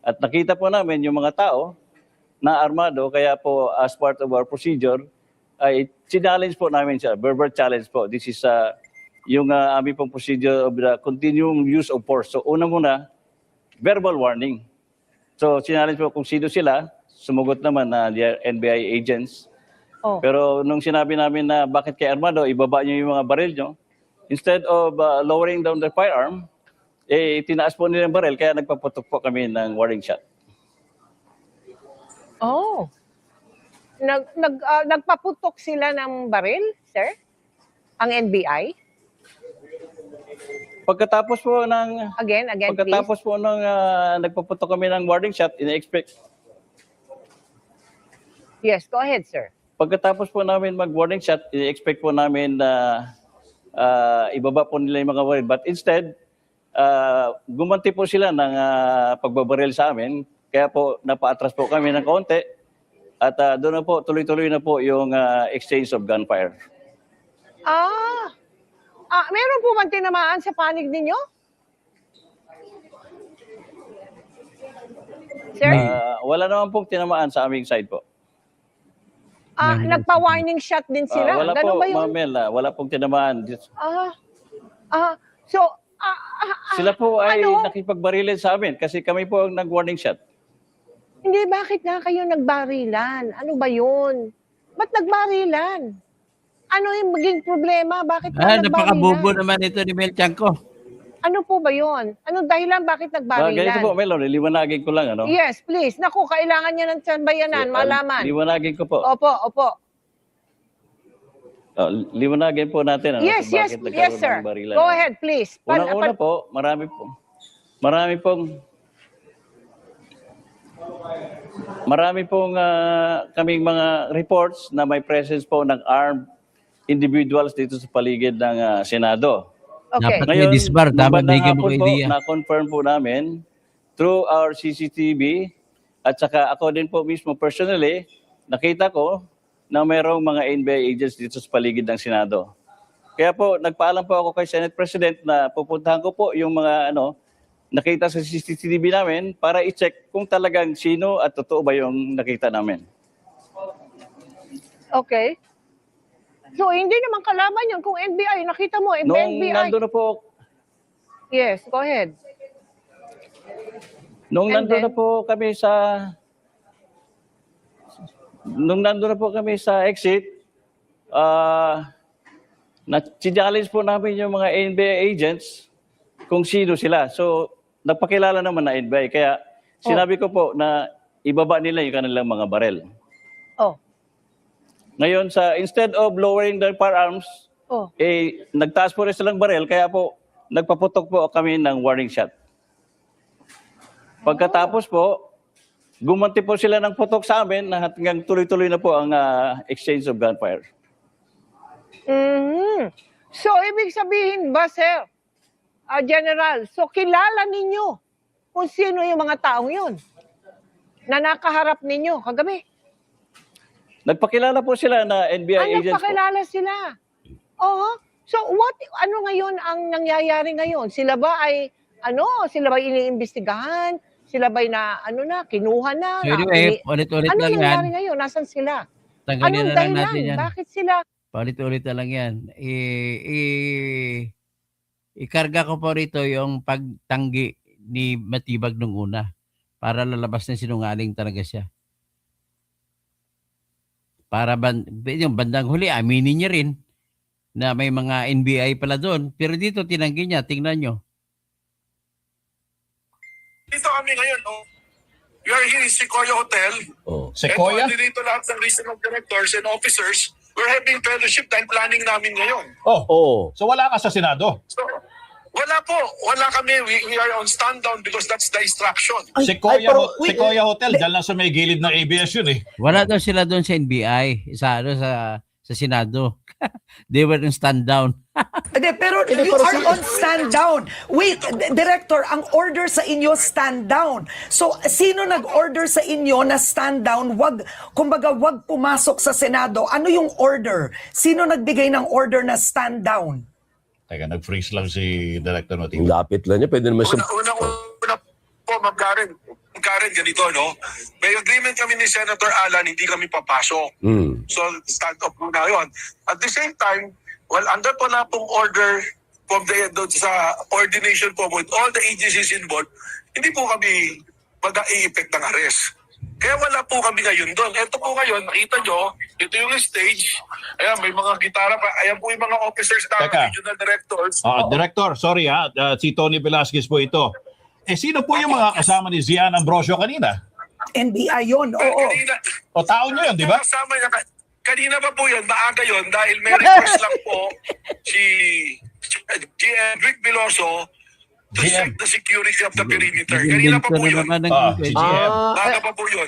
At nakita po namin yung mga tao na armado, kaya po as part of our procedure, ay challenge po namin siya, verbal challenge po. This is yung aming pong procedure of the continuing use of force. So una-muna, verbal warning. So challenge po kung sino sila, sumugot naman na NBI agents. Pero nung sinabi namin na bakit kay armado, ibaba niyo yung mga baril nyo, instead of lowering down the firearm, tinaas po nila yung baril, kaya nagpaputok po kami ng warning shot.
Nagpaputok sila ng baril, sir? Ang NBI?
Pagkatapos po ng
Again,
pagkatapos
please.
po ng nagpaputok kami ng warning shot, ina-expect.
Yes, go ahead, sir.
Pagkatapos po namin mag-warning shot, ina-expect po namin na ibaba po nila yung mga baril. But instead, gumanti po sila ng pagbabaril sa amin. Kaya po napaatras po kami ng kaunti. At doon na po, tuloy-tuloy na po yung exchange of gunfire.
Meron po bang tinamaan sa panig ninyo? Sir?
Wala naman pong tinamaan sa aming side po.
Nagpa-warning shot din sila.
Wala
Ganun
po,
ba yun?
Ma'am Mel, wala pong tinamaan.
So,
Sila po ay
ano?
nakipagbarilin sa amin kasi kami po ang nag-warning shot.
Hindi, bakit nga kayo nagbarilan? Ano ba yun? Ba't nagbarilan? Ano yung maging problema? Bakit ka
Napakabobo
nagbarilan?
naman ito ni Mel Chanco.
Ano po ba yun? Anong dahilan bakit
Ganito
nagbarilan?
po, Melon, liwanagin ko lang, ano?
Yes, please. Naku, kailangan niya ng sambayanan, malaman.
Liwanagin ko po.
Opo.
Liwanagin po natin, ano?
Yes,
kung
yes,
bakit
yes,
nagkaroon
sir.
ng barilan.
Go ahead, please.
Unang-una po, marami pong kaming mga reports na may presence po ng armed individuals dito sa paligid ng Senado.
Okay.
Dapat may disbar. Tama,
nung bandang
bigyan mo
hapon
kay
po,
Dia.
na-confirm po namin through our CCTV at saka ako din po mismo personally, nakita ko na mayroong mga NBI agents dito sa paligid ng Senado. Kaya po, nagpaalam po ako kay Senate President na pupuntahan ko po yung mga nakita sa CCTV namin para i-check kung talagang sino at totoo ba yung nakita namin.
Okay. So, hindi naman kalaban yun kung NBI. Nakita mo,
Nung
NBI.
nandun na po,
Yes, go ahead.
nung
And
nandun
then?
na po kami sa exit, na-challenge po namin yung mga NBI agents kung sino sila. So, nagpakilala naman na NBI. Kaya sinabi ko po na ibaba nila yung kanilang mga barel.
Oh.
Ngayon, instead of lowering their firearms,
Oh.
nagtaas po rin silang barel, kaya po, nagpaputok po kami ng warning shot. Pagkatapos po, gumanti po sila ng putok sa amin na hanggang tuloy-tuloy na po ang exchange of gunfire.
Mhm. So, ibig sabihin ba, sir, General, so kilala ninyo kung sino yung mga taong yun na nakaharap ninyo kagabi?
Nagpakilala po sila na NBI agents po.
Nagpakilala sila. Oo. So, ano ngayon ang nangyayari ngayon? Sila ba ay, sila ba iniimbestigahan? Sila ba kinuha na?
So anyway, ulit-ulit
Ano
lang yan.
nangyari ngayon? Nasaan sila?
Tanggalin
Anong
na lang
dahilan?
natin yan.
Bakit sila?
Paulit-ulit na lang yan. Ikarga ko po rito yung pagtanggi ni Matibag nung una para lalabas na sinungaling talaga siya. Para yung bandang huli, aminin niya rin na may mga NBI pala doon. Pero dito tinanggi niya, tingnan nyo.
Dito kami ngayon, we are here in Sequoia Hotel.
Sequoia?
And dito lahat ng regional directors and officers. We're having fellowship dahil planning namin ngayon.
So wala ka sa Senado?
So, wala po. Wala kami. We are on stand down because that's the instruction.
Sequoia Hotel, dyan lang sa may gilid ng ABS yun eh.
Wala daw sila doon sa NBI, sa Senado. They were in stand down.
Pero you are on stand down. Wait, Director, ang order sa inyo stand down. So, sino nag-order sa inyo na stand down? Wag pumasok sa Senado. Ano yung order? Sino nagbigay ng order na stand down?
Teka, nag-freeze lang si Director Matibag.
Lapit lang niya, pwede naman siya.
Una po, Ma'am Karen, ganito, no? May agreement kami ni Senator Alan, hindi kami papasok. So, stand up muna yun. At the same time, under po na pong order from sa coordination po with all the agencies involved, hindi po kami mag-i-effect ng arrest. Kaya wala po kami ngayon doon. Ito po ngayon, nakita nyo, ito yung stage. Ayan, may mga gitara pa. Ayan po yung mga officers na regional directors.
Director, sorry si Tony Velasquez po ito. Sino po yung mga kasama ni Zian Ambrosio kanina?
NBI yun, oo.
Tao nyo yun, di ba?
Kasama niya, kanina pa po yun, maaga yun, dahil may request lang po si GM Rick Veloso to check the security of the perimeter. Kanina pa po yun. Maaga pa po yun.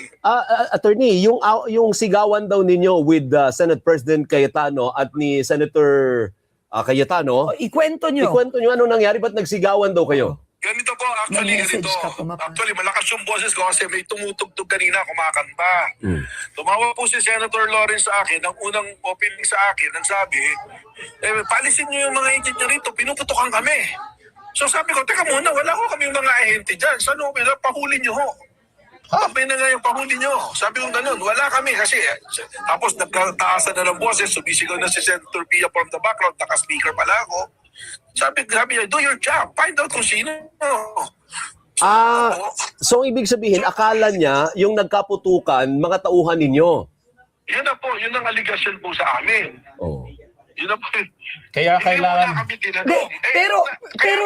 Attorney, yung sigawan daw ninyo with Senate President Cayetano at ni Senator Cayetano,
Ikwento nyo.
ano nangyari? Ba't nagsigawan daw kayo?
Ganito po, actually, Actually, malakas yung boses ko kasi may tumutugtog kanina, kumakanta. Tumawa po si Senator Lawrence sa akin, ang unang opening sa akin, ang sabi, palisin niyo yung mga agent niyo rito, pinuputokan kami. So sabi ko, teka muna, wala ko kaming mga ahente dyan. Saan ho, pahuli niyo ho. Tapay na nga yung pahuli niyo. Sabi ko ganun, wala kami kasi. Tapos nagkataasan na ng boses, sumisigaw na si Senator Pia from the background, naka-speaker pala ako. Sabi niya, do your job. Find out kung sino.
So ibig sabihin, akala niya yung nagkaputukan, mga tauhan ninyo.
Yun na po, yun ang allegation po sa amin.
Oh.
Yun na po.
Kaya
Hindi
kailangan...
mo na kami tinanong.
Pero,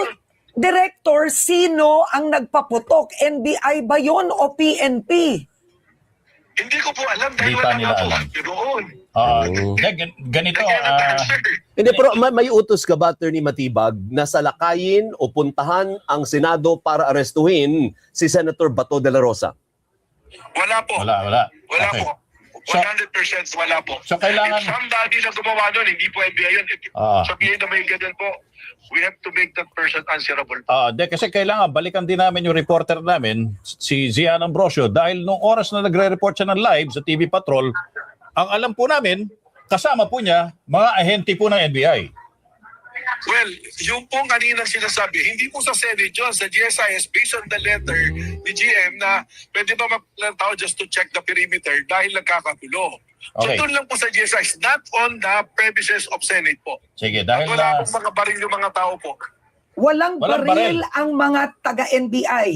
Director, sino ang nagpaputok? NBI ba yun o PNP?
Hindi ko po alam dahil
Hindi pa
wala
nila
nga po
alam.
kami roon.
Ganito,
Hindi, pero may utos ka ba, Attorney Matibag, na salakayin o puntahan ang Senado para arestuhin si Senator Bato de la Rosa?
Wala po.
Wala.
Wala
Okay.
po. 100% wala po.
So, kailangan-
If somebody na gumawa nun, hindi po NBI yun. If sabihin na may ganun po, we have to make that person answerable.
Kasi kailangan balikan din namin yung reporter namin, si Zian Ambrosio, dahil nung oras na nagre-report siya ng live sa TV Patrol, ang alam po namin, kasama po niya, mga ahente po ng NBI.
Well, yung pong kaninang sinasabi, hindi po sa Senate yun, sa GSIS, based on the letter ni GM na pwede ba magpalang tao just to check the perimeter dahil nagkakagulo.
Okay.
So doon lang po sa GSIS, not on the premises of Senate po.
Sige, dahil
Wala pong mga baril yung mga tao po.
Walang
Walang
baril
baril.
ang mga taga-NBI.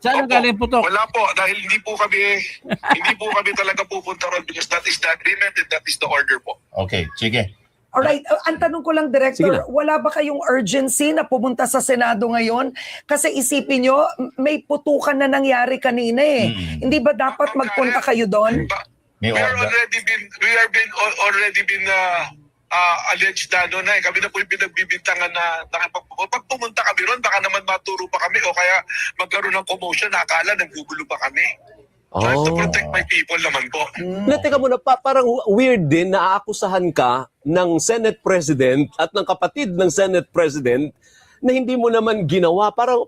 Saan ang galing putok?
Wala po, dahil hindi po kami talaga pupunta ron because that is the agreement and that is the order po.
Okay, sige.
Alright, ang tanong ko lang,
Sige
Director,
na.
wala ba kayong urgency na pumunta sa Senado ngayon? Kasi isipin nyo, may putukan na nangyari kanina eh. Hindi ba dapat magpunta kayo doon?
May
We are
order.
already been alleged na doon na eh. Kami na po yung pinagbibintangan na pag pumunta kami ron, baka naman maturo pa kami o kaya magkaroon ng commotion na akala naggugulo pa kami. Trying to protect my people naman po.
Teka muna, parang weird din na aakusahan ka ng Senate President at ng kapatid ng Senate President na hindi mo naman ginawa. Parang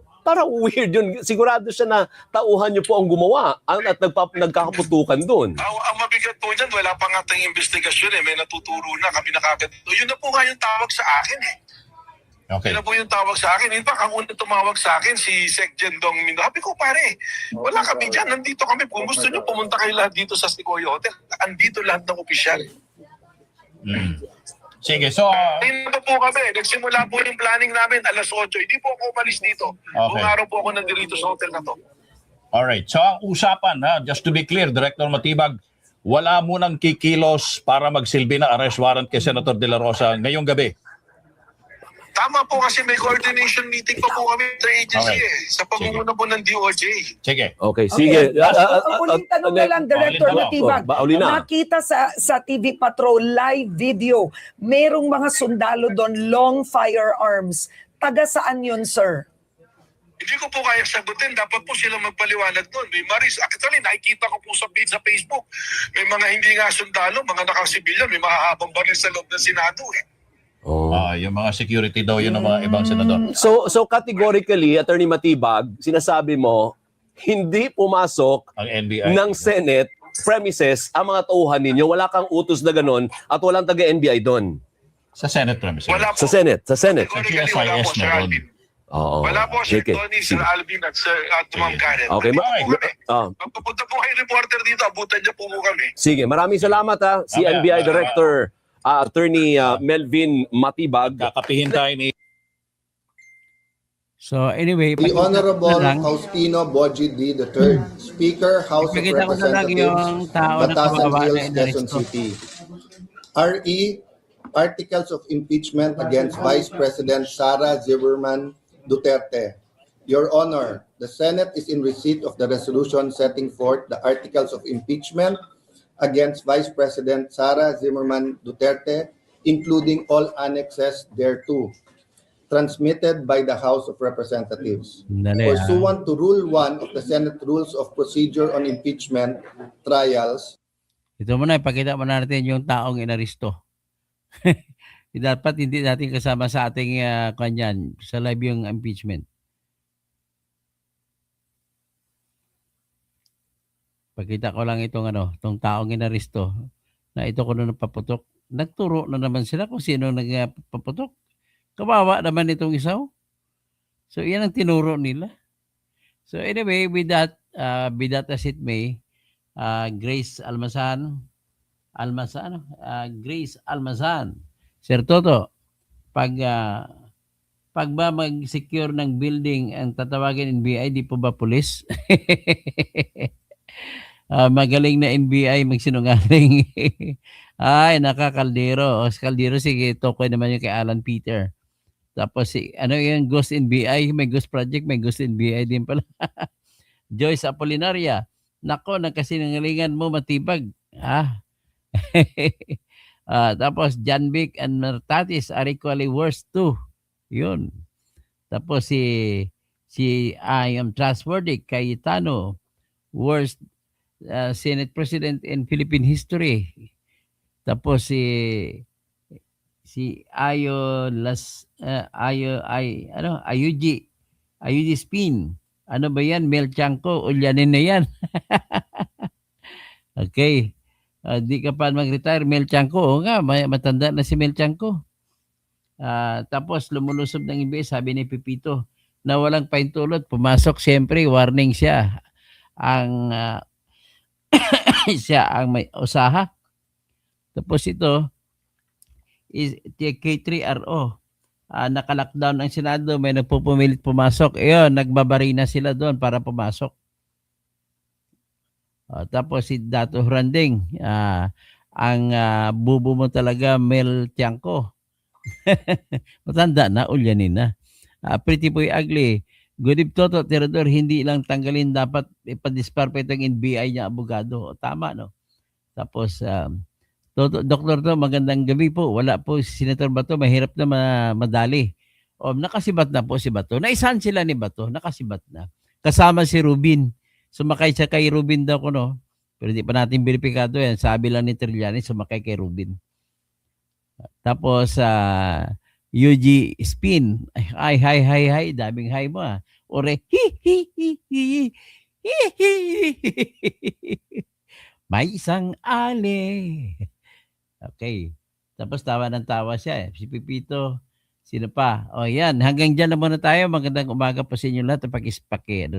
weird yun. Sigurado siya na tauhan niyo po ang gumawa at nagkakaputukan doon.
Ang mabigat po dyan, wala pa nga tayong investigasyon eh. May natuturo na kami nakagad. Yun na po nga yung tawag sa akin eh.
Okay.
Yun na po yung tawag sa akin. In fact, ang unang tumawag sa akin, si Sec Jen Dong Mindo. Sabi ko, pare, wala kami dyan. Nandito kami. Kung gusto nyo, pumunta kayo lahat dito sa Sequoia Hotel. Andito lahat ng opisyal.
Sige, so...
Dito po kami. Nagsimula po yung planning namin alas 8. Hindi po ako umalis dito.
Okay.
Buong araw po ako nandito sa hotel na to.
Alright, so ang usapan, just to be clear, Director Matibag, wala munang kikilos para magsilbi na arrest warrant kay Senator De La Rosa ngayong gabi.
Tama po kasi may coordination meeting pa po kami sa agency
Okay.
sa pangunguna po ng DOJ.
Sige.
Okay, sige.
Uling tanong na lang, Director
Uling tanong.
Matibag.
Uli na.
Nakita sa TV Patrol live video, merong mga sundalo doon, long firearms. Taga saan yun, sir?
Hindi ko po kaya sagutin. Dapat po sila magpaliwanag doon. May maris. Actually, nakikita ko po sa page sa Facebook. May mga hindi nga sundalo, mga nakasibilyan, may mahahabang baril sa loob ng Senado eh.
Yung mga security daw, yun ang mga ibang senador.
So categorically, Attorney Matibag, sinasabi mo, hindi pumasok
Ang NBI.
ng Senate premises ang mga tauhan ninyo. Wala kang utos na ganun at walang taga-NBI doon.
Sa Senate premises.
Wala po.
Sa Senate.
Categorically, wala po,
GSIS
Sir
meron.
Alvin.
Oo.
Wala po, Sir
Sige.
Tony, Sir
Sige.
Alvin at Sir Ma'am Karen.
Okay.
Andito po kami.
Ah,
Pagpapunta po kayo reporter dito, abutan niyo po kami.
sige, maraming salamat ha. Si
Mamaya,
NBI Director Attorney Melvin Matibag.
Kakapihin tayo ni...
So anyway,
The Honorable
na lang.
Faustino Boji D. III, Speaker, House of
Ipakita ko na lang yung
Representatives,
tao na
Batasan
kawawa na
Hills, Quezon
inaresto.
City. RE, Articles of Impeachment against Vice President Sara Zimmerman Duterte. Your Honor, the Senate is in receipt of the resolution setting forth the Articles of Impeachment against Vice President Sara Zimmerman Duterte, including all annexes thereto, transmitted by the House of Representatives.
Dali,
Pursuant to Rule 1 of the Senate Rules of Procedure on Impeachment Trials,
Ito muna, ipakita mo natin yung taong inaresto. Dapat hindi natin kasama sa ating kanyan, sa live yung impeachment. Pakita ko lang itong itong taong inaresto na ito ko na napaputok. Nagturo na naman sila kung sino nagpaputok. Kawawa naman itong isaw. So, yan ang tinuro nila. So, anyway, with that, be that as it may, Grace Almazan, Grace Almazan, Sir Toto, pag ba mag-secure ng building ang tatawagin NBI, di po ba pulis? Magaling na NBI magsinungaling. Ay, nakakaldero. O, si Kaldero, sige, tokoy naman yung kay Alan Peter. Tapos, ano yung Ghost NBI? May Ghost Project, may Ghost NBI din pala. Joyce Apolinaria. Nako, nagkasinungalingan mo matibag. Tapos, John Vic and Martatis are equally worse too. Yun. Tapos, si I am trustworthy, Cayetano, worst Senate President in Philippine history. Tapos si Ayuji Spin. Ano ba yan? Mel Chanco, ulyanin na yan. Okay. Di ka pa mag-retire, Mel Chanco. Oo nga, matanda na si Mel Chanco. Tapos lumulusob ng iba, sabi ni Pipito, na walang paintulot, pumasok, siyempre, warning siya. Siya ang may usaha. Tapos ito, K3RO. Naka-lockdown ang Senado, may nagpupumilit pumasok. Ayun, nagbabari na sila doon para pumasok. Tapos si Dato Hranding, ang bubo mo talaga, Mel Tiangco. Matanda na, ulyanin na. Pretty Boy Ugly. Good Toto, Terodor, hindi lang tanggalin, dapat ipadisparpa itong NBI niya, abogado. Tama, no? Tapos, Dr. To, magandang gabi po. Wala po si Senator Bato, mahirap na madali. Nakasibat na po si Bato. Naisahan sila ni Bato, nakasibat na. Kasama si Rubin. Sumakay siya kay Rubin daw ko, no? Pero di pa natin beripikado yan. Sabi lang ni Trillanes, sumakay kay Rubin. Tapos, UG Spin. Ay, hi. Daming hi mo, Ore, may isang ali. Okay. Tapos tawa ng tawa siya. Si Pipito, sino pa? Yan. Hanggang dyan na muna tayo. Magandang umaga po sa inyo lahat. Pakis-paki.